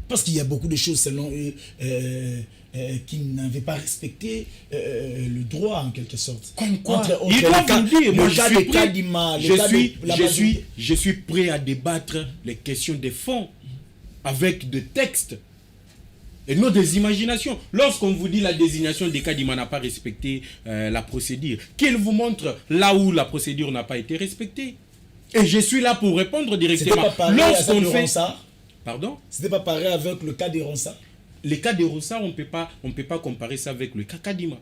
Parce qu'il y a beaucoup de choses selon eux qui n'avaient pas respecté le droit en quelque sorte. Comme quoi? Ils doivent vous dire, moi je suis prêt à débattre les questions de fond avec des textes et non des imaginations. Lorsqu'on vous dit la désignation de Kadima n'a pas respecté la procédure, qu'il vous montre là où la procédure n'a pas été respectée. Et je suis là pour répondre directement. Lorsqu'on fait ça, pardon? C'était pas pareil avec le cas des Ronsard. Le cas de Ronsard, on ne peut pas comparer ça avec le cas Kadima.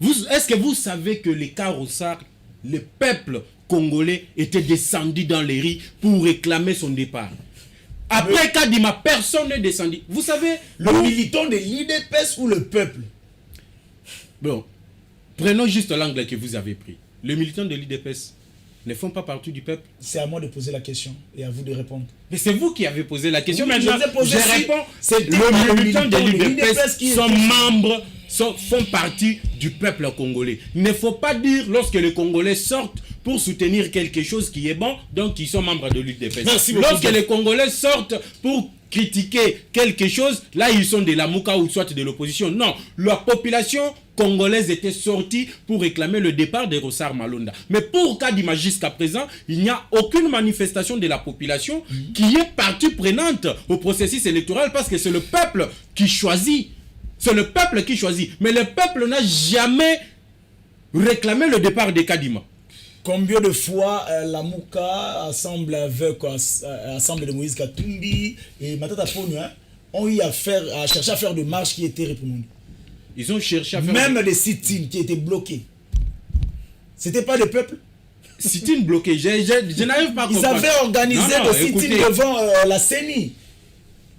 Est-ce que vous savez que le cas Ronsard, le peuple congolais était descendu dans les rues pour réclamer son départ? Après Kadima, personne n'est descendu. Vous savez, le militant de l'IDPS ou le peuple? Bon, prenons juste l'angle que vous avez pris. Le militant de l'IDPS ne font pas partie du peuple. C'est à moi de poser la question et à vous de répondre. Mais c'est vous qui avez posé la question. Oui, maintenant, je réponds. Le militant de l'UDPS sont membres, font partie du peuple congolais. Il ne faut pas dire lorsque les Congolais sortent pour soutenir quelque chose qui est bon, donc ils sont membres de l'UDPS. Lorsque les Congolais sortent pour critiquer quelque chose, là ils sont de la Mouka ou soit de l'opposition. Non, la population congolaise était sortie pour réclamer le départ de Ronsard Malonda. Mais pour Kadima jusqu'à présent, il n'y a aucune manifestation de la population qui est partie prenante au processus électoral parce que c'est le peuple qui choisit. C'est le peuple qui choisit. Mais le peuple n'a jamais réclamé le départ de Kadima. Combien de fois la Mouka, assemblée avec l'assemblée de Moïse Katumbi et Matata Ponu ont eu à chercher à faire des marches qui étaient réprimandées. Ils ont cherché à faire... Même les sit-ins qui étaient bloqués. C'était pas le peuple? Sit-in bloqués, je n'arrive pas à comprendre. Ils avaient organisé des sit-ins devant la CENI.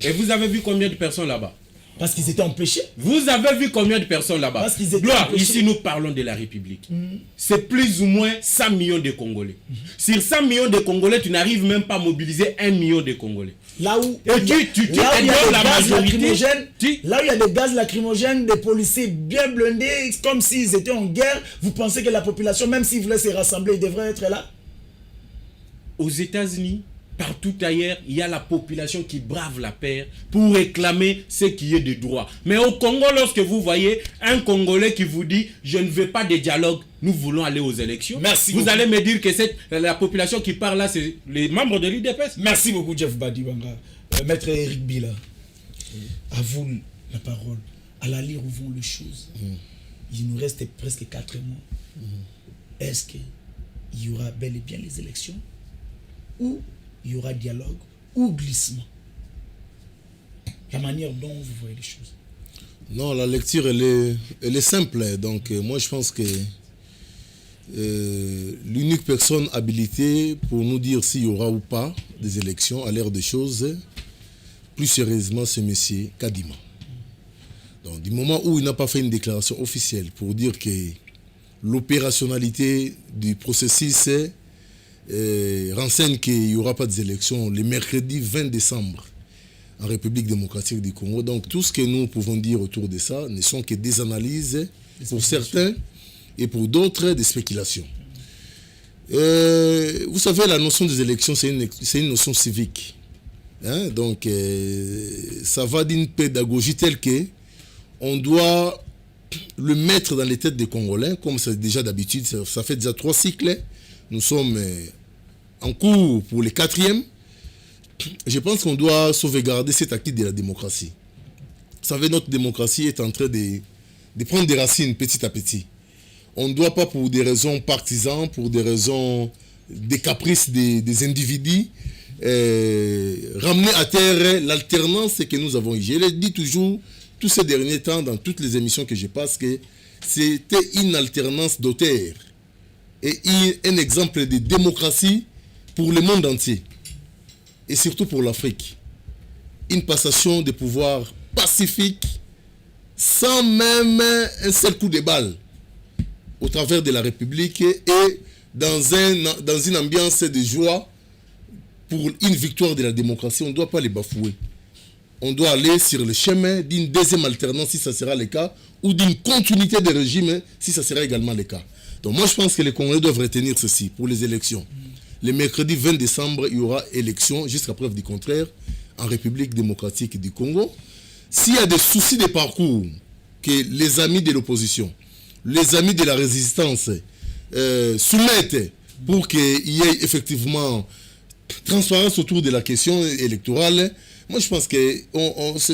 Et vous avez vu combien de personnes là-bas? Parce qu'ils étaient empêchés. Vous avez vu combien de personnes là-bas? Parce qu'ils étaient Gloire, empêchés. ici nous parlons de la République. C'est plus ou moins 100 millions de Congolais. Sur 100 millions de Congolais, tu n'arrives même pas à mobiliser 1 million de Congolais. Là où Et tu il y a des la gaz majorité. lacrymogènes, Tu- là où il y a des gaz lacrymogènes, des policiers bien blindés, comme s'ils étaient en guerre, vous pensez que la population, même s'ils voulaient se rassembler, ils devraient être là? Aux États-Unis, partout ailleurs, il y a la population qui brave la paix pour réclamer ce qui est de droit. Mais au Congo, lorsque vous voyez un Congolais qui vous dit « je ne veux pas de dialogue, nous voulons aller aux élections », Merci vous beaucoup. allez me dire que la population qui parle là, c'est les membres de l'UDPS. Merci beaucoup, Jeff Badibanga. Maître Eric Bila, à vous la parole. À la lire où vont les choses. Il nous reste presque 4 mois. Est-ce qu'il y aura bel et bien les élections? Ou il y aura dialogue ou glissement? La manière dont vous voyez les choses. Non, la lecture, elle est simple. Donc, moi, je pense que l'unique personne habilitée pour nous dire s'il y aura ou pas des élections à l'ère des choses, plus sérieusement, c'est M. Kadima. Donc, du moment où il n'a pas fait une déclaration officielle pour dire que l'opérationnalité du processus renseigne qu'il n'y aura pas d'élections le mercredi 20 décembre en République démocratique du Congo. Donc tout ce que nous pouvons dire autour de ça ne sont que des analyses pour certains et pour d'autres des spéculations. Vous savez, la notion des élections, c'est une notion civique. Hein? Donc ça va d'une pédagogie telle que on doit le mettre dans les têtes des Congolais, comme c'est déjà d'habitude. Ça fait déjà 3 cycles. Nous sommes en cours pour le 4e. Je pense qu'on doit sauvegarder cet acquis de la démocratie. Vous savez, notre démocratie est en train de prendre des racines petit à petit. On ne doit pas, pour des raisons partisanes, pour des raisons des caprices des individus, ramener à terre l'alternance que nous avons eue. Je l'ai dit toujours, tous ces derniers temps, dans toutes les émissions que je passe, que c'était une alternance d'auteur et un exemple de démocratie pour le monde entier et surtout pour l'Afrique. Une passation de pouvoir pacifique sans même un seul coup de balle au travers de la République et dans une ambiance de joie pour une victoire de la démocratie. On ne doit pas les bafouer. On doit aller sur le chemin d'une deuxième alternance si ça sera le cas ou d'une continuité de régime si ça sera également le cas. Donc moi je pense que les Congolais doivent retenir ceci pour les élections. Le mercredi 20 décembre, il y aura élection jusqu'à preuve du contraire en République démocratique du Congo. S'il y a des soucis de parcours que les amis de l'opposition, les amis de la résistance soumettent pour qu'il y ait effectivement transparence autour de la question électorale, moi je pense que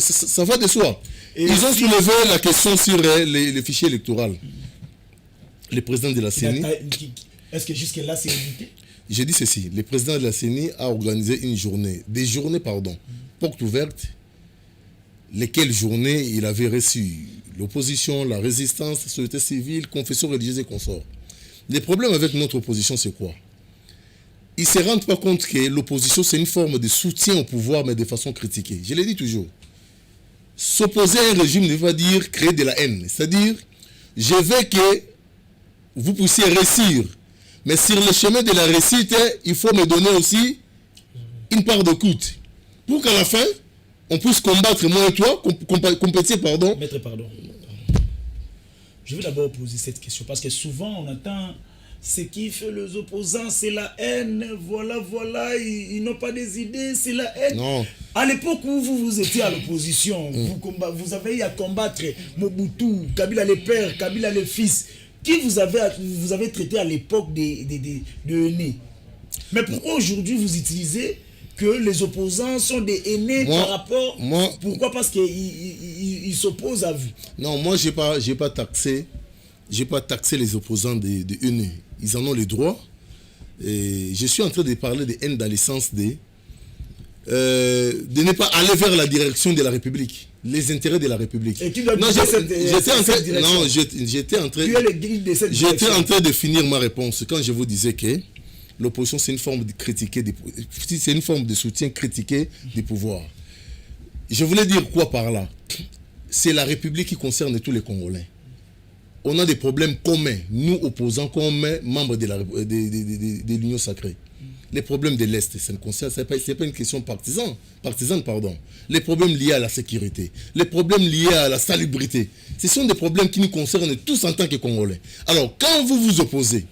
ça va de soi. Et ils ont soulevé la question sur les fichiers électoraux. Le président de la CENI... Est-ce que jusque-là c'est évité? J'ai dit ceci, le président de la CENI a organisé des journées, portes ouvertes, lesquelles journées il avait reçu l'opposition, la résistance, la société civile, confession religieuse et consorts. Le problème avec notre opposition, c'est quoi? Ils ne se rendent pas compte que l'opposition, c'est une forme de soutien au pouvoir, mais de façon critiquée. Je l'ai dit toujours. S'opposer à un régime ne veut pas dire créer de la haine. C'est-à-dire, je veux que vous puissiez réussir. Mais sur le chemin de la réussite, il faut me donner aussi une part de coûte. Pour qu'à la fin, on puisse combattre, moi et toi, compétir, pardon. Maître, pardon. Je veux d'abord poser cette question, parce que souvent on entend ce qui fait les opposants, c'est la haine, voilà, ils n'ont pas des idées, c'est la haine. Non. À l'époque où vous étiez à l'opposition, vous avez eu à combattre Mobutu, Kabila le père, Kabila le fils. Qui vous avez traité à l'époque de haineux. Mais pourquoi aujourd'hui vous utilisez que les opposants sont des haineux par rapport... Pourquoi? Parce qu'ils s'opposent à vous. Non, moi j'ai pas taxé les opposants de haineux. Ils en ont le droit. Et je suis en train de parler de haine dans le sens de ne pas aller vers la direction de la République, les intérêts de la République. Et qui doit j'étais en train de finir ma réponse quand je vous disais que l'opposition c'est une forme de soutien critiqué du pouvoir. Je voulais dire quoi par là? C'est la République qui concerne tous les Congolais. On a des problèmes communs, nous opposants comme membres de l'Union sacrée. Les problèmes de l'Est, ça ne concerne, c'est pas une question partisane, pardon. Les problèmes liés à la sécurité, les problèmes liés à la salubrité, ce sont des problèmes qui nous concernent tous en tant que Congolais. Alors, quand vous vous opposez,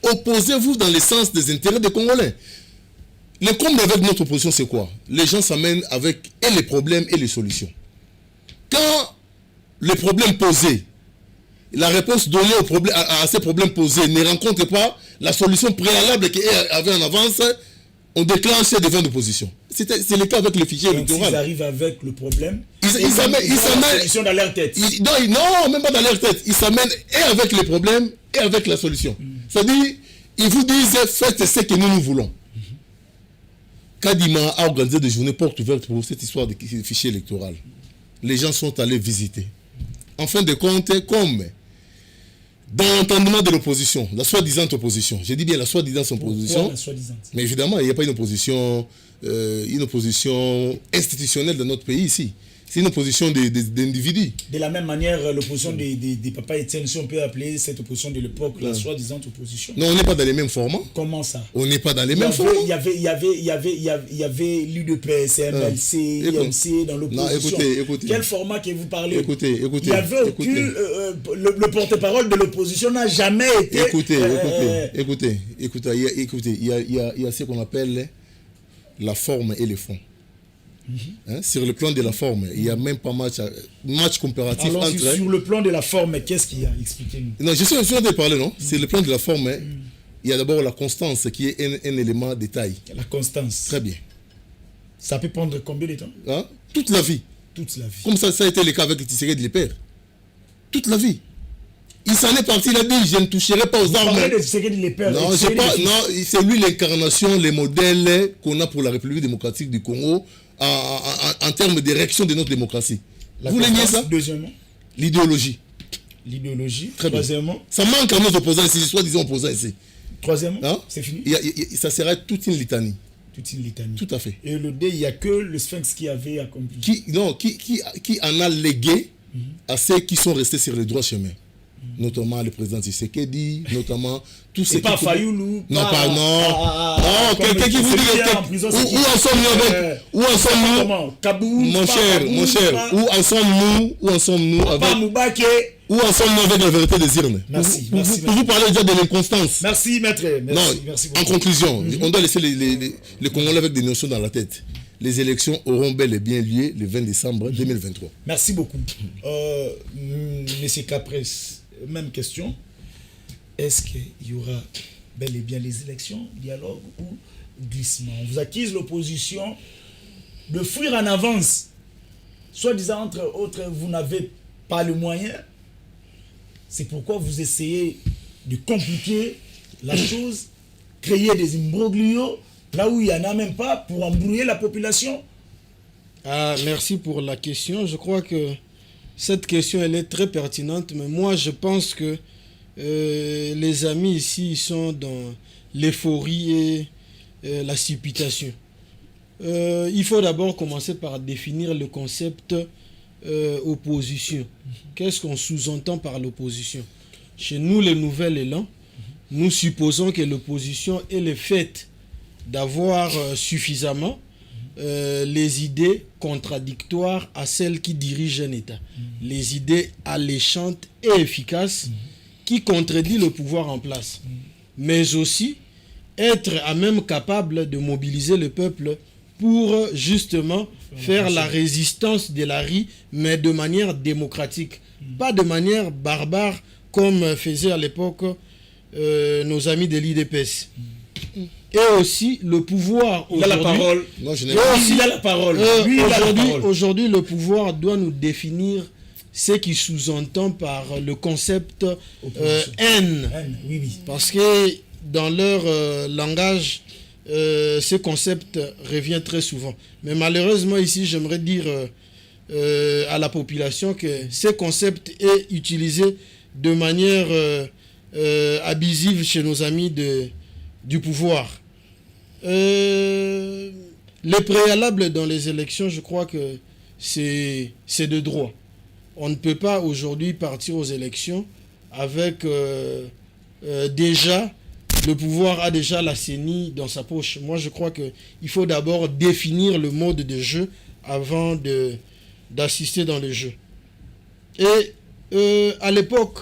opposez-vous dans le sens des intérêts des Congolais. Le comble avec notre opposition, c'est quoi? Les gens s'amènent avec et les problèmes et les solutions. Quand les problèmes posés, la réponse donnée à ces problèmes posés ne rencontre pas la solution préalable qui avait en avance, on déclenche des vins d'opposition. C'est le cas avec le fichier électoral. Ils arrivent avec le problème. Ils s'amènent la solution dans leur tête. Non, même pas dans leur tête. Ils s'amènent et avec les problèmes et avec la solution. C'est-à-dire, ils vous disent faites ce que nous voulons. Kadima a organisé des journées portes ouvertes pour cette histoire de fichier électoral. Les gens sont allés visiter. En fin de compte, comme dans l'entendement de l'opposition, la soi-disant opposition, je dis bien la soi-disant opposition, mais évidemment, il n'y a pas une opposition institutionnelle dans notre pays ici. C'est une opposition d'individus. De la même manière, l'opposition des Papa Etienne, si on peut appeler cette opposition de l'époque la soi-disant opposition. Non, on n'est pas dans les mêmes formats. Comment ça? On n'est pas dans les mêmes formats. Il y avait l'UDPS, MLC, IMC dans l'opposition. Écoutez. Quel format que vous parlez? Écoutez. Il y avait aucune... le porte-parole de l'opposition n'a jamais été... Écoutez. Il y a ce qu'on appelle la forme et le fond. Sur le plan de la forme, il n'y a même pas match comparatif. Alors, entre... Sur le plan de la forme, qu'est-ce qu'il y a? Expliquez-nous. Non, je suis en train de parler, non? Sur le plan de la forme, il y a d'abord la constance qui est un élément de taille. La constance. Très bien. Ça peut prendre combien de temps? Toute la vie. Toute la vie. Comme ça a été le cas avec Tshisekedi de l'Épère. Toute la vie. Il s'en est parti, il a dit je ne toucherai pas aux armes. Non, c'est lui l'incarnation, les modèles qu'on a pour la République démocratique du Congo en termes de réaction de notre démocratie. Vous l'aimez ça? Deuxièmement, l'idéologie. L'idéologie. Très Troisièmement, bien. Ça manque à nos opposants ici, soi-disant opposants ici. Troisièmement, c'est fini. Ça sera toute une litanie. Toute une litanie. Tout à fait. Et le D, il n'y a que le Sphinx qui avait accompli. Qui en a légué à ceux qui sont restés sur le droit chemin. Notamment le président Tshisekedi, notamment tous ceux qui... pas Fayoulou. Non, non, quelqu'un qui vous dit... Où en sommes-nous Kaboul, mon cher, où en sommes-nous avec la vérité des urnes? Merci. Vous parlez déjà de l'inconstance. Merci, maître. Merci beaucoup. En conclusion, on doit laisser les Congolais avec des notions dans la tête. Les élections auront bel et bien lieu le 20 décembre 2023. Merci beaucoup. Monsieur Capres, même question. Est-ce qu'il y aura bel et bien les élections, dialogue ou glissement? On vous accuse l'opposition de fuir en avance. Soit disant, entre autres, vous n'avez pas le moyen. C'est pourquoi vous essayez de compliquer la chose, créer des imbroglios là où il n'y en a même pas pour embrouiller la population. Merci pour la question. Je crois que cette question, elle est très pertinente, mais moi, je pense que les amis ici sont dans l'euphorie et la supputation. Il faut d'abord commencer par définir le concept opposition. Qu'est-ce qu'on sous-entend par l'opposition? Chez nous, le nouvel élan, nous supposons que l'opposition est le fait d'avoir suffisamment les idées contradictoires à celles qui dirigent un État. Les idées alléchantes et efficaces qui contredisent le pouvoir en place. Mais aussi être à même capable de mobiliser le peuple pour justement faire la résistance de la rue, mais de manière démocratique. Pas de manière barbare comme faisaient à l'époque nos amis de l'IDPS. Et aussi le pouvoir aujourd'hui... Il a la parole. Non, je n'ai il a la parole. Aujourd'hui, le pouvoir doit nous définir ce qui sous-entend par le concept haine. Oui. Parce que dans leur langage, ce concept revient très souvent. Mais malheureusement, ici, j'aimerais dire à la population que ce concept est utilisé de manière abusive chez nos amis du pouvoir. Les préalables dans les élections, je crois que c'est de droit. On ne peut pas aujourd'hui partir aux élections avec déjà le pouvoir a déjà la CENI dans sa poche. Moi, je crois qu'il faut d'abord définir le mode de jeu avant d'assister dans le jeu. Et à l'époque,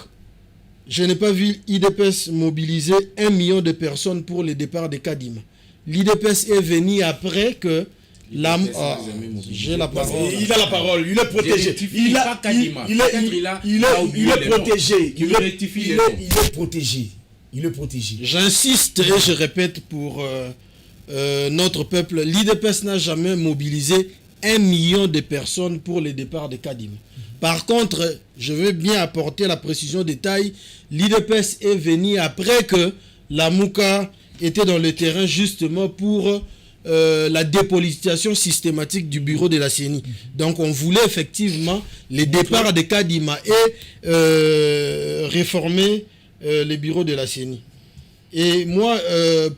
je n'ai pas vu l'IDPS mobiliser 1 million de personnes pour le départ de Kadima. L'IDPS est venu après que j'ai la parole. Il a la parole, il est protégé. Il est protégé. Il est protégé. J'insiste et je répète pour notre peuple, l'IDPS n'a jamais mobilisé 1 million de personnes pour le départ de Kadima. Par contre, je veux bien apporter la précision des tailles. L'IDPS est venu après que la Mouka était dans le terrain justement pour la dépolitisation systématique du bureau de la CENI. Donc on voulait effectivement les départs de Kadima et réformer les bureaux de la CENI. Et moi,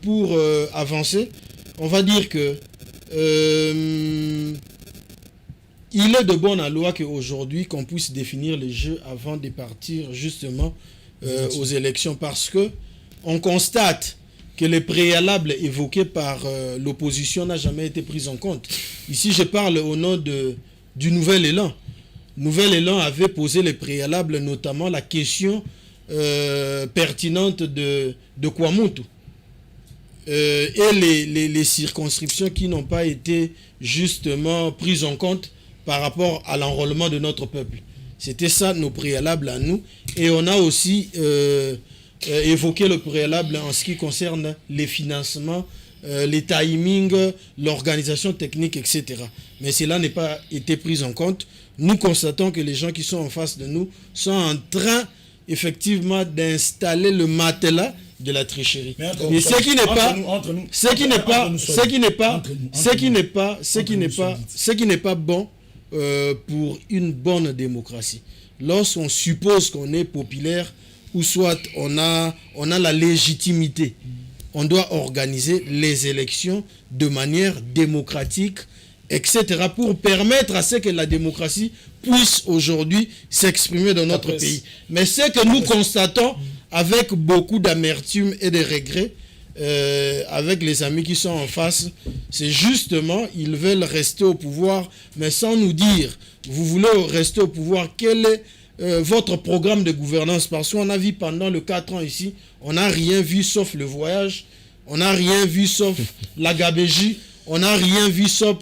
pour avancer, on va dire que il est de bonne loi qu'aujourd'hui qu'on puisse définir les jeux avant de partir justement aux élections, parce que on constate que les préalables évoqués par l'opposition n'a jamais été pris en compte. Ici, je parle au nom du Nouvel Élan. Nouvel Élan avait posé les préalables, notamment la question pertinente de Kwamutu. Et les circonscriptions qui n'ont pas été justement prises en compte par rapport à l'enrôlement de notre peuple. C'était ça nos préalables à nous. Et on a aussi évoqué le préalable en ce qui concerne les financements, les timings, l'organisation technique, etc. Mais cela n'a pas été pris en compte. Nous constatons que les gens qui sont en face de nous sont en train effectivement d'installer le matelas de la tricherie. Mais ce qui n'est pas bon pour une bonne démocratie. Lorsqu'on suppose qu'on est populaire, ou soit on a la légitimité, on doit organiser les élections de manière démocratique, etc., pour permettre à ce que la démocratie puisse aujourd'hui s'exprimer dans notre pays. Mais ce que nous constatons avec beaucoup d'amertume et de regrets, avec les amis qui sont en face, c'est justement, ils veulent rester au pouvoir, mais sans nous dire, vous voulez rester au pouvoir, quel est votre programme de gouvernance? Parce qu'on a vu pendant les 4 ans ici, on n'a rien vu sauf le voyage, on n'a rien vu sauf la gabégie, on n'a rien vu sauf...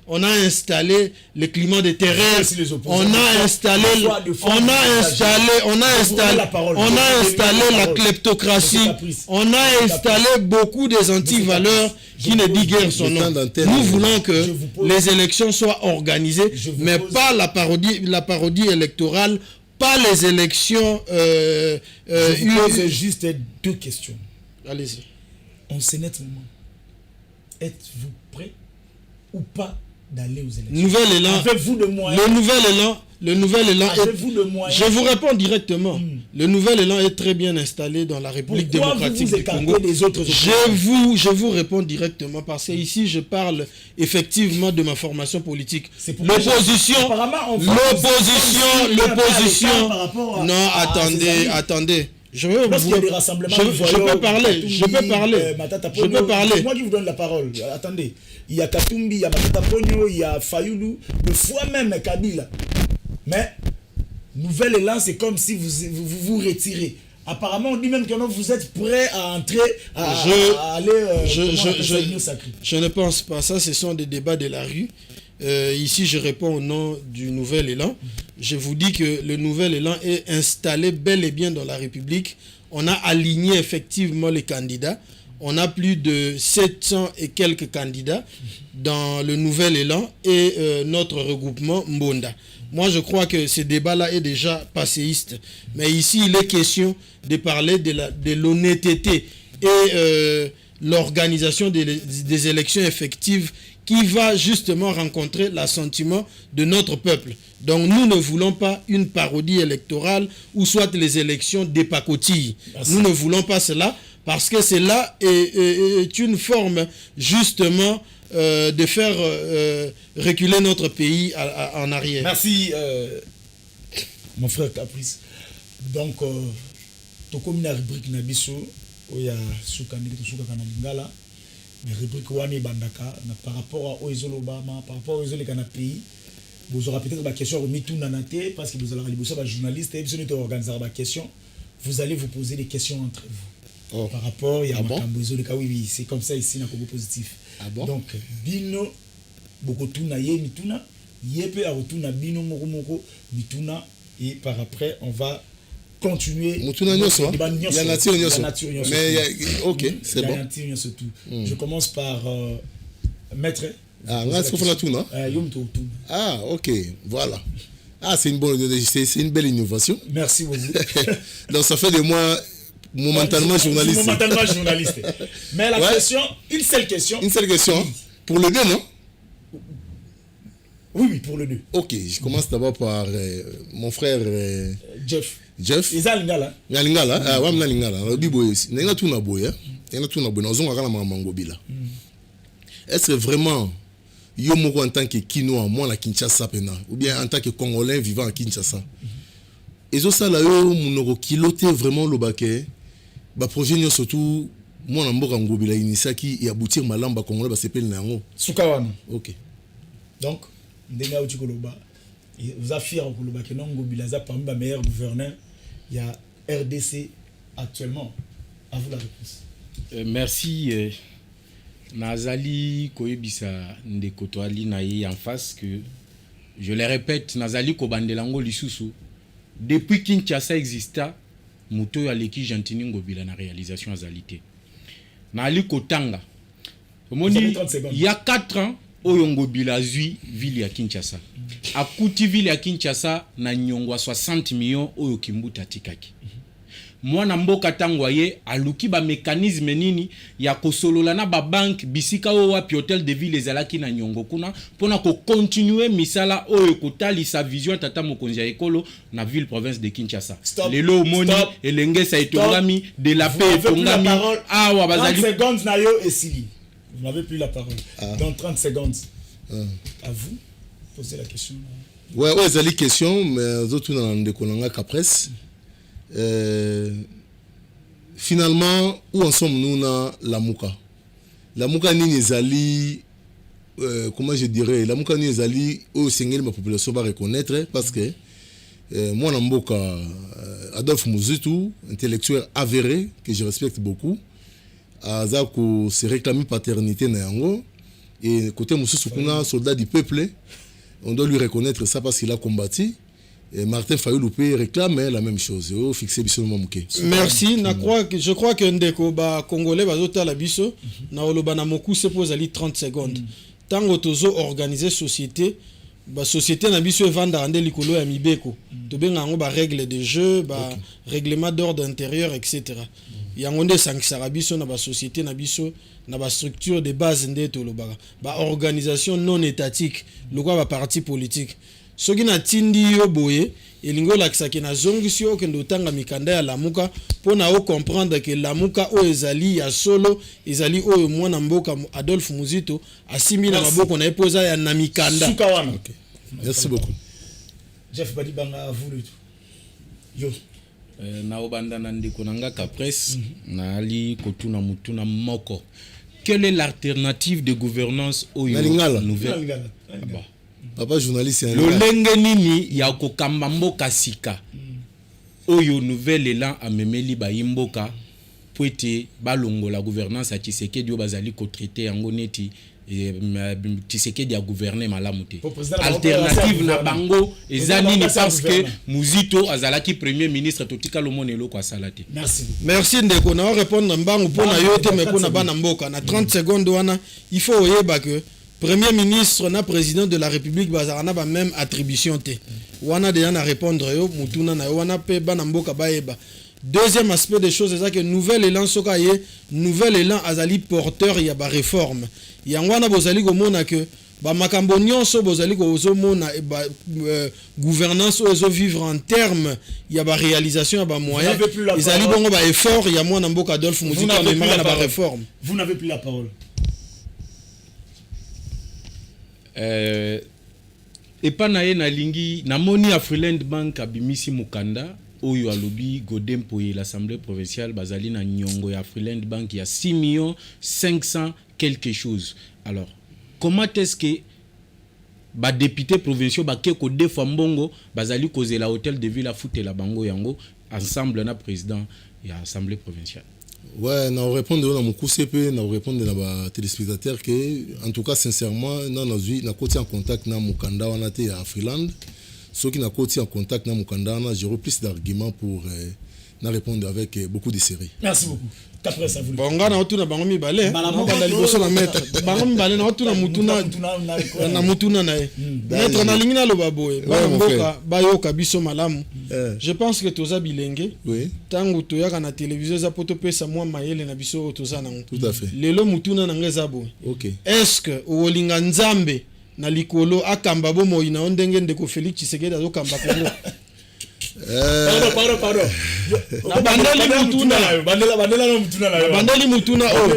on a installé le climat de terreur, on a installé la kleptocratie, on a installé beaucoup des antivaleurs qui ne disent guère son nom. Nous voulons que les élections soient organisées, mais pas la parodie électorale, pas les élections... je vous pose juste 2 questions. Allez-y. On sait nettement. Êtes-vous prêt ou pas d'aller aux élections? Nouvel élan. Avez-vous le moyen? Le nouvel élan Avez-vous le moyen? Je vous réponds directement. Le nouvel élan est très bien installé dans la République démocratique du Congo. Des autres je vous réponds directement parce que ici je parle effectivement de ma formation politique. L'opposition. Non, attendez. Je peux parler. C'est moi qui vous donne la parole. Attendez. Il y a Katumbi, il y a Matata Pogno, il y a Fayoulou, le fois même Kabila. Mais, nouvel élan, c'est comme si vous retirez. Apparemment, on dit même que non, vous êtes prêt à entrer, à aller... Je ne pense pas. Ça, ce sont des débats de la rue. Ici, je réponds au nom du Nouvel Élan. Je vous dis que le Nouvel Élan est installé bel et bien dans la République. On a aligné effectivement les candidats. On a plus de 700 et quelques candidats dans le Nouvel Élan et notre regroupement Mbonda. Moi, je crois que ce débat-là est déjà passéiste. Mais ici, il est question de parler de l'honnêteté et l'organisation des élections effectives qui va justement rencontrer l'assentiment de notre peuple. Donc nous ne voulons pas une parodie électorale ou soit les élections des pacotilles. Nous ne voulons pas cela parce que cela est une forme justement de faire reculer notre pays en arrière. Merci mon frère Caprice. Donc, Tokomina rubrique Nabiso, oya suka ndiki to suka kana lingala mais rubrique wani bandaka na par rapport à Oezolo Obama par rapport à Oezolo kana pays vous aurez peut-être ma question au mituna naté parce que vous allez aller bosser journaliste et vous allez organiser ma question vous allez vous poser des questions entre vous par rapport il y a makambo Oezolo ka oui c'est comme ça ici na Congo positif donc bino beaucoup tuna ye mituna yepe a retourna bino moko mituna et par après on va continuer Mutuna nyoso la nature nyoso mais OK c'est bon je commence par maître OK voilà c'est une bonne c'est une belle innovation merci beaucoup donc ça fait de moi momentanément journaliste mais la question une seule question pour le deux non. Oui, pour le 2. OK, je commence d'abord par mon frère Jeff. Ils ont lingala. Lingala, ouais, na lingala. Biboye aussi. Nenga tuna boya. Nenga tuna boya. Nozonga kana mangobila. Est-ce que vraiment yo moko en tant que Kinois, moi na Kinshasa pena ou bien en tant que Congolais vivant à Kinshasa. Ezo sala yo munoko kilote vraiment lobake. Ba projet nyo surtout moi na mboka ngobila inisaki ya aboutir malamba Congolais ba sepeli na yango. Sukawana. OK. Donc ndenga uti koloba vous affirmez koloba que non ngobila za parmi les meilleurs gouverneurs il y a RDC actuellement à vous la réponse merci Nazali koyebisa ndeko to ali na ye en face que je le répète Nazali kobandelango lisusu depuis Kinshasa exista muto ya leki Gentini ngobila na réalisation azalité na ali kotanga omoni il y a 4 ans Oyongo Bilazui, ville ya Kinshasa. Akuti ville ya Kinshasa na nyongwa 60 millions oyo Kimbuta tikaki. Mwana mboka tangwaye aluki ba mécanisme nini ya kosolola na ba bank bisika o wapi hotel de ville ezalaki na nyongo kuna pona ko continuer misala oyo kotali sa vision tata mokonzi ya ekolo na ville province de Kinshasa. Lelo moni elengesa etongami de la paix etongami awa bazali 30 secondes na yo esili. Vous n'avez plus la parole. Dans 30 secondes. À vous, posez la question. Ouais, c'est la question, mais d'autres dans le décolanga Capresse. Finalement, où en sommes-nous dans la Mouka? La Mouka ni zali, comment je dirais, la Mouka ni zali, où Seigneur ma population va reconnaître parce que moi, dans Mboka, Adolphe Muzitu, intellectuel avéré, que je respecte beaucoup. Azako se réclamer paternité na yango et côté Moussou kuna soldat du peuple on doit lui reconnaître ça parce qu'il a combattu et Martin Fayulu réclame la même chose au fixer biso momuke merci je crois que ndeko ba congolais bazota la biso na oloba na moku se pose ali 30 secondes tango tozo organiser société ba société na biso evanda ande likolo ya mibeko to benga ngo ba règle de jeu ba règlement d'ordre intérieur etc. yango nde sankisaka biso na ba société na biso na ba structure de base nde to lobaka ba organisation non étatique lokwa ba parti politique soki na tindi yo boye elingo lakisaki na zongisi yo kendo tanga mikanda ya lamuka pona o comprendre que lamuka o ezali ya solo ezali oyo mwana mboka Adolphe Muzito asimi na maboko na epoza ya na mikanda. Okay. Merci beaucoup. Jeff Badibanga à vous le yo na obanda na ndeko nanga Capresse na ali kotuna mutuna moko quelle est l'alternative de gouvernance oyo nouvelle papa journaliste lolenge nini ya kokamba mboka sika oyo nouvelle élan amemeli ba yimboka poete balongo la gouvernance a Tshisekedi dio bazali ko traiter yango neti Tshisekedi a gouverner malamu te alternative na bango eza nini parce que Muzito azalaki premier ministre totika lomonelo kwa salate. Merci ndeko na répondre mbangu pona yote me pona bana mboka na 30 secondes wana il faut oyeba que premier ministre na président de la république bazana ba même attribution te wana déjà na répondre yo mutuna na wana pe bana mboka baeba. Deuxième aspect des choses c'est que nouvel élan soka ye nouvel élan azali porteur ya ba réforme yangwana bozali komona que ba makambo nyonso bozali kozomona gouvernance ozo vivre en terme ya ba réalisation ya ba moyens ezali bongo ba effort ya mwana mboka Adolphe Muzito na ba réforme. Vous n'avez plus la parole. Epa na ye na lingi na moni Afriland Bank abimisi mukanda Oyo alobi Godempo et l'Assemblée provinciale bazali na nyongo ya Freeland Bank il y a 6 500 quelque chose. Alors, comment est-ce que ba député provinciaux ba keko defa mbongo bazali koze la hôtel de ville à foutre la bango yango ensemble na président et assemblée provinciale. Ouais, na répondre na mon CP, na répondre na ba téléspectateurs que en tout cas sincèrement na côté en contact na mukanda wana te à Freeland. Ceux qui na côté en contact na mukanda na j'aurai plus d'arguments pour na répondre avec beaucoup de sérieux. Merci beaucoup. Qu'après ça vous. Bon ngana otuna bango mibale. Banda liboso na maître. Bango mibale na otuna mutuna na mutuna na e. Maître na lingina lo baboye. Ba mboka ba yoka biso malamu. Je pense que toza bilenge. Oui. Tango toyaka na télévision za poto pesa mwa mayele na biso toza na. Tout à fait. Lelo mutuna na ngeza bo. OK. Est-ce que olinga nzambe na likolo akamba bo moyina ondenge ndeko Félix Tshisekedi azokamba Kongo? Pardon. Bandeli mutuna o.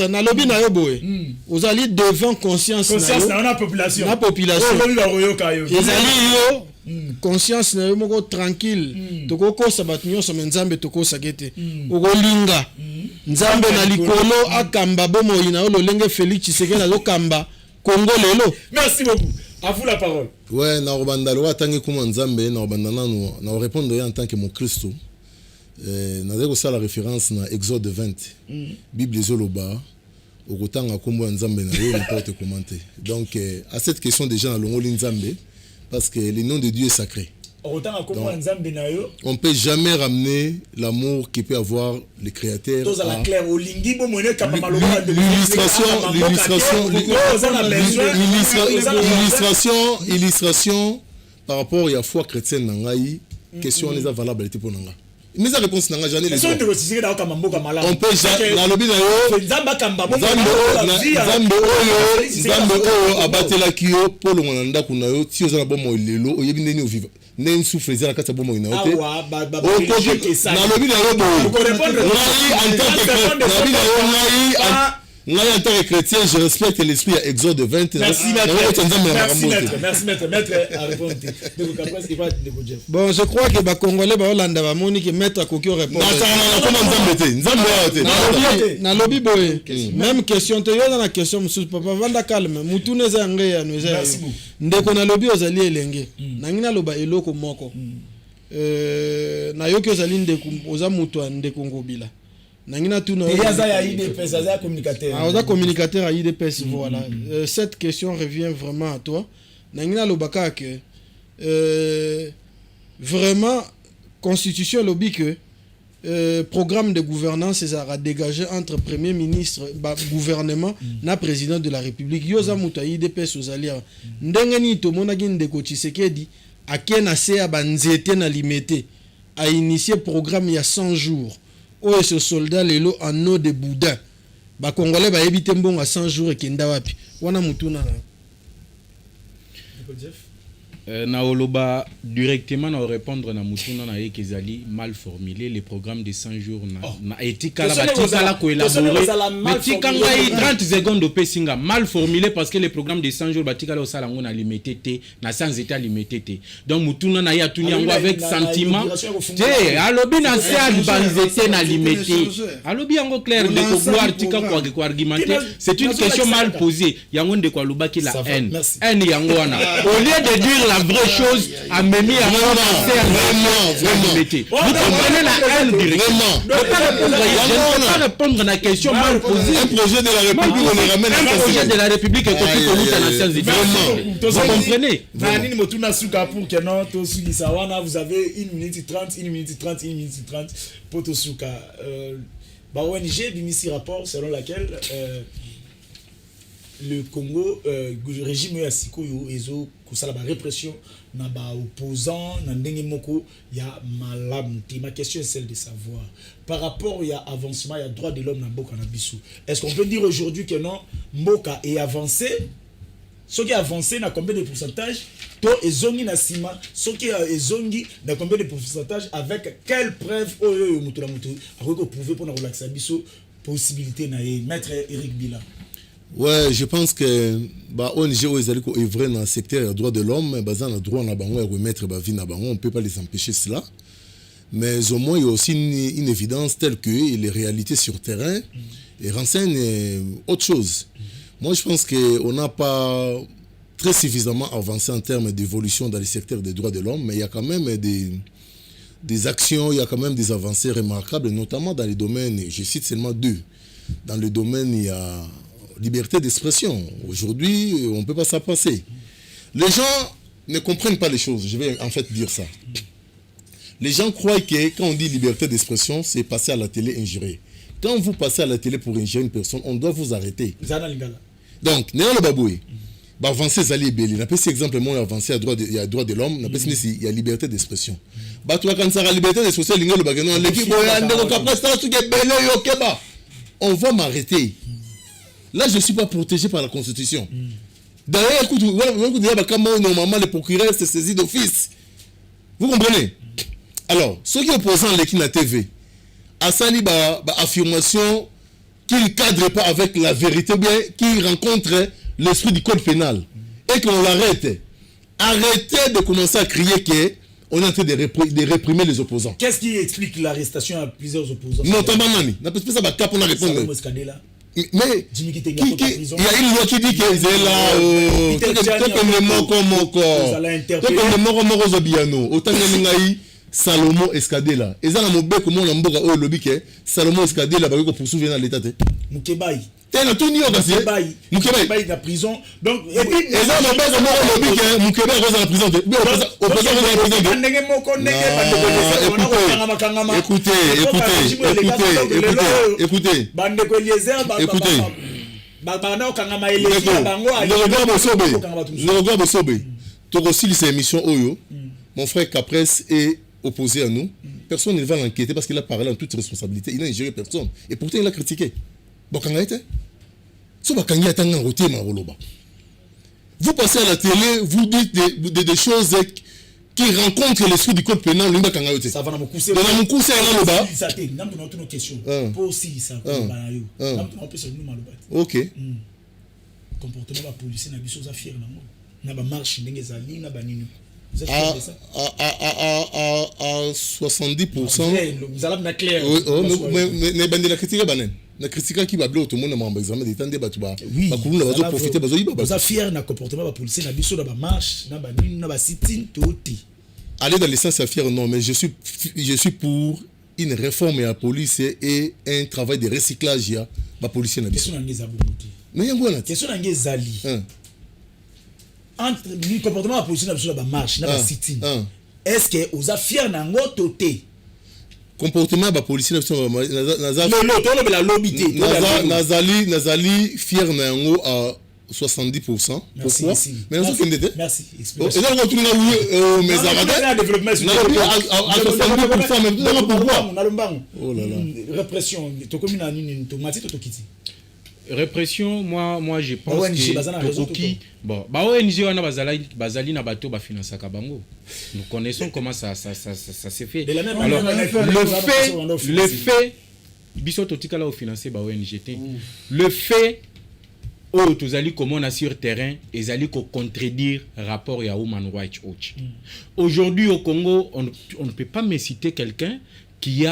Na lobi na yo boye. Ozali devant conscience na na population. Na population. Ezali yo conscience na yo moko tranquille. Toko sabat nyonso nzambe toko sagete. Okolinga. Nzambe na likolo akamba bo moyina o lolenge Félix Tshisekedi azokamba Congo lelo. Merci beaucoup. À vous la parole. Ouais, na obandalo atangi kuma nzambe na obandana na répondre en tant que mon Christo. Na deko ça la référence na Exode 20. Bible ezoloba okotanga kombo nzambe na yo n'importe commenter. Donc à cette question déjà na longoli nzambe parce que le nom de Dieu est sacré. On ne peut jamais ramener l'amour qui peut avoir le créateur. L'illustration par rapport à la foi chrétienne, question est valable pour nous. Mais la réponse n'a jamais les autres. On peut jamais la lobby pour le ne souffre za kata bomo ina ote na lobi na yobo en tant que chrétien je respecte l'esprit à Exode 20. Merci maître à répondre. Bon je crois que ba congolais ba Hollande ba moni que maître akoki répondre na lobi boye même question te yo na question monsieur papa vanda calme mutune za ngai ya nweza ndeko na lobi ozali elenge na ngina loba eloko moko na yoki ozali ndeko oza mutu ndeko ngobila nangina tu na ya IDPS za communicateur oza communicateur à IDPS voilà cette question revient vraiment à toi nangina lobaka que vraiment constitution lobby que programme de gouvernance sera dégagé entre premier ministre gouvernement na président de la république yoza mutu ya IDPS ozali ndenge ni tomonaki ndeko Tshisekedi akena se ya banzete na limité a initié programme il y a 100 jours. Oh, ce soldat lelo en eau de boudin. Ba congolais ba ebite mbongo à 100 jours et kenda wapi. Wana mutuna na. Na oloba directement na répondre na mutuna na ekezali mal formulé les programmes de 100 jours na etika la batika la ko élaborer mais tikanga 30 secondes de pesinga mal formulé parce que les programmes de 100 jours batika la osala ngona limité té na sans état limité té donc mutuna na ya tuni yango avec sentiment té alobi na se albanzete na limité alobi yango clair de ko gloire tika ko argumenter c'est une question mal posée yango de ko aloba ki la haine yango wana au lieu de dire la vraie chose a Mémi à vraiment. Vous comprenez la haine directement. Je ne peux pas répondre à la question mal posée. Un projet de la République, on les ramène à un projet de la République est copié pour nous à la science. Vous comprenez? Vous avez 1 minute 30, 1 minute 30, 1 minute 30 pour Tosuka. ONG bimisi rapport selon laquelle le Congo, le régime ya sikoyo ezo kusala ba répression na ba opposants na ndenge moko ya malamu. Ma question est celle de savoir par rapport ya avancement ya droit de l'homme na mboka na biso. Est-ce qu'on peut dire aujourd'hui que non mboka est avancé? Ce qui est avancé na combien de pourcentage? To ezongi na sima, ce qui est ezongi na combien de pourcentage avec quelle preuve oyo mutu na mutu ako prouver pour na relaxer biso possibilité na maître Eric Bila. Ouais, je pense que ONG où ils allaient œuvrer dans le secteur des droits de l'homme, dans le droit à remettre la vie na bango, on ne peut pas les empêcher cela. Mais au moins il y a aussi une évidence telle que les réalités sur terrain renseignent autre chose. Moi je pense qu'on n'a pas très suffisamment avancé en termes d'évolution dans le secteur des droits de l'homme, mais il y a quand même des actions, il y a quand même des avancées remarquables, notamment dans les domaines, je cite seulement 2. Dans le domaine, il y a liberté d'expression. Aujourd'hui, on ne peut pas s'en passer. Les gens ne comprennent pas les choses, je vais en fait dire ça. Les gens croient que quand on dit liberté d'expression, c'est passer à la télé injurier. Quand vous passez à la télé pour injurer une personne, on doit vous arrêter. Donc, néo le baboué. Avancer Zali Belli, n'a pas si exemple moi avancer à droit de l'homme, n'a pas si il y a liberté d'expression. Bah toi quand ça la liberté d'expression, l'ingo le bagano, l'équipe on va m'arrêter. Là je suis pas protégé par la Constitution. D'ailleurs écoute, normalement le procureur se saisit d'office. Vous comprenez? Alors, ceux qui opposent l'équipe na TV, à Sali affirmation qu'il ne cadre pas avec la vérité, bien qu'il rencontre l'esprit du code pénal et qu'on l'arrête. Arrêtez de commencer à crier qu'on est en train de réprimer les opposants. Qu'est-ce qui explique l'arrestation à plusieurs opposants? Notamment Nani. On n'a pas ça pour répondre. Mais il y a une loi qui dit qu'ils sont là. Salomon Escadela. Et ça, on a mobile comme on a mboka au lobby que Salomon Escadela va poursuivre dans l'état. Mukebai. T'es dans tout New York, c'est Mukebai dans prison. Donc et puis et ça mobile comme au lobby que Mukebai va dans la prison. Au président mon frère Capres est opposé à nous. Personne ne va l'enquêter parce qu'il a parlé en toute responsabilité. Il n'a géré personne. Et pourtant, il a critiqué. Bon, quand il a été, vous passez à la télé, vous dites des choses qui rencontrent l'esprit du code pénal. Ça va nous pousser. Ok. Comportement de policier n'a pas chose à faire. N'a pas marche, n'a pas nini. À 70%. Vous allez me clair. Mais la critique est la critique qui va bloquer tout le monde dans l'examen des temps de Batouba. Oui. Vous profiter de vous avez fier d'un comportement de policier n'a pas marche, n'a pas nini, n'a pas sit-in, tout. Aller dans l'essence à fier, non, mais je suis pour une réforme à la police et un travail de recyclage à la police. Question mais il y a quoi question Zali. Entre le comportement de la police n'a pas marche, n'a pas sit-in. Est-ce que vous avez fier d'un autre comportement de la police n'a Nazali fier d'un à 70%. Pourquoi? Mais nous sommes merci. Et là, on retrouve mes oh là là. Répression. Répression, moi je pense que Tokoki, bon, ONG wana bazali na bato ba financer kabango. Nous connaissons comment ça s'est fait. Alors le fait biso totika la financer ba ONG té. Le fait où tozali comment on a sur terrain ezali ko contredire rapport ya Human Rights Watch. Aujourd'hui au Congo, on ne peut pas me citer quelqu'un qui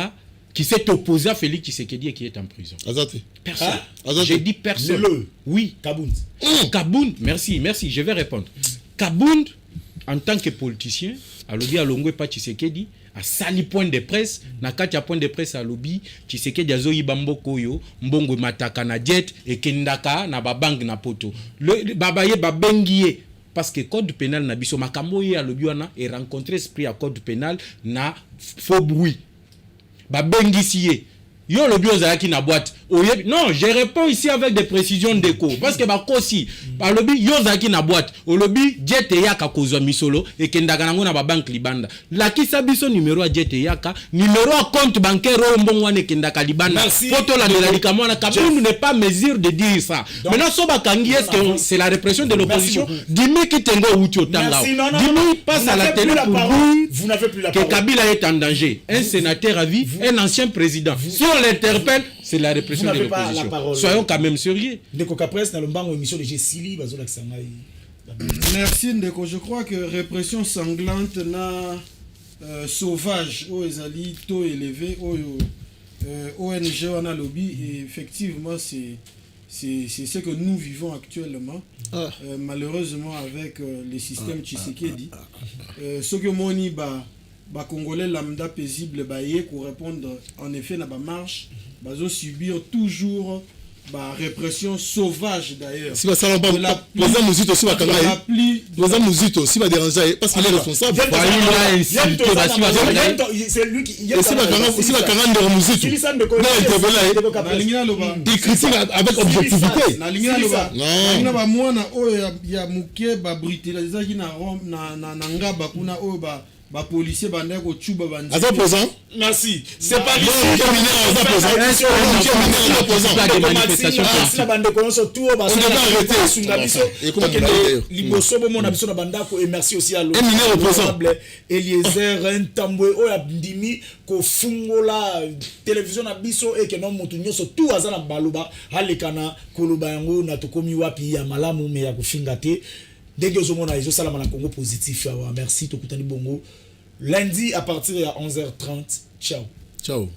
s'est opposé à Félix Tshisekedi et qui est en prison. Azate. Personne. J'ai dit personne. Oui. Kabound. Kabound, merci, je vais répondre. Kabound, en tant que politicien, à lobby à Longwe pa Tshisekedi, à sali point de presse, na kati ya point de presse à lobby, Tshisekedi azoyi bamboko yo, mbongo mataka na jet et kendaka na babang na poto. Le babaye babengiye parce que code pénal na biso makambo ye à lobby wana et rencontrer esprit à code pénal na faux bruit. Bengisiye yo le biozaki na boîte non je réponds ici avec des précisions d'écho parce que bakosi ba lobi yo zaki na boîte o lobi jet yaka kozwa misolo et kendaka nango na ba banque libanda la kisa biso numéro a jet yaka numéro a compte bancaire o mbongo wane kendaka libanda photo la de la likamona Kabound n'est pas mesure de dire ça. Maintenant so bakangi est-ce que c'est la répression de l'opposition Dimi Kitengo Ucho Tanga Dimi passe à la télé pour dire vous n'avez plus la parole que Kabila est en danger, un sénateur à vie, un ancien président. Si on l'interpelle, c'est la répression de l'opposition. Soyons quand même sérieux. Ndeko Capres dans le banc émission de G-Sili bazola Sangai. Merci Ndeko, je crois que répression sanglante na sauvage au ezali taux élevé au ONG wana lobby et effectivement c'est ce que nous vivons actuellement. Malheureusement avec le système Tshisekedi. Ce que moni ba Congolais lambda paisible baye pour répondre en effet na ba marche bazo subir toujours la répression sauvage d'ailleurs. Si ça pas les musique aussi va les musique aussi va déranger parce qu'il est responsable. C'est lui qui il critique avec objectivité. Na lingina ba mwana oyo ya muke ba brutaliser ki na ngaba kuna oyo ba policier banda ko chuba banda. Aza posant. Merci. C'est pas ici. Et merci aussi à l'honorable Eliezer Ntambwe oya ndimi ko fungola télévision na biso et que non mutu nyoso tout azana baloba halekana koloba yango na tokomi wapi ya malamu me ya kufinga te. Dès que je m'en ai salama na Congo positif. Merci tokutani bongo. Lundi à partir de 11h30. Ciao. Ciao.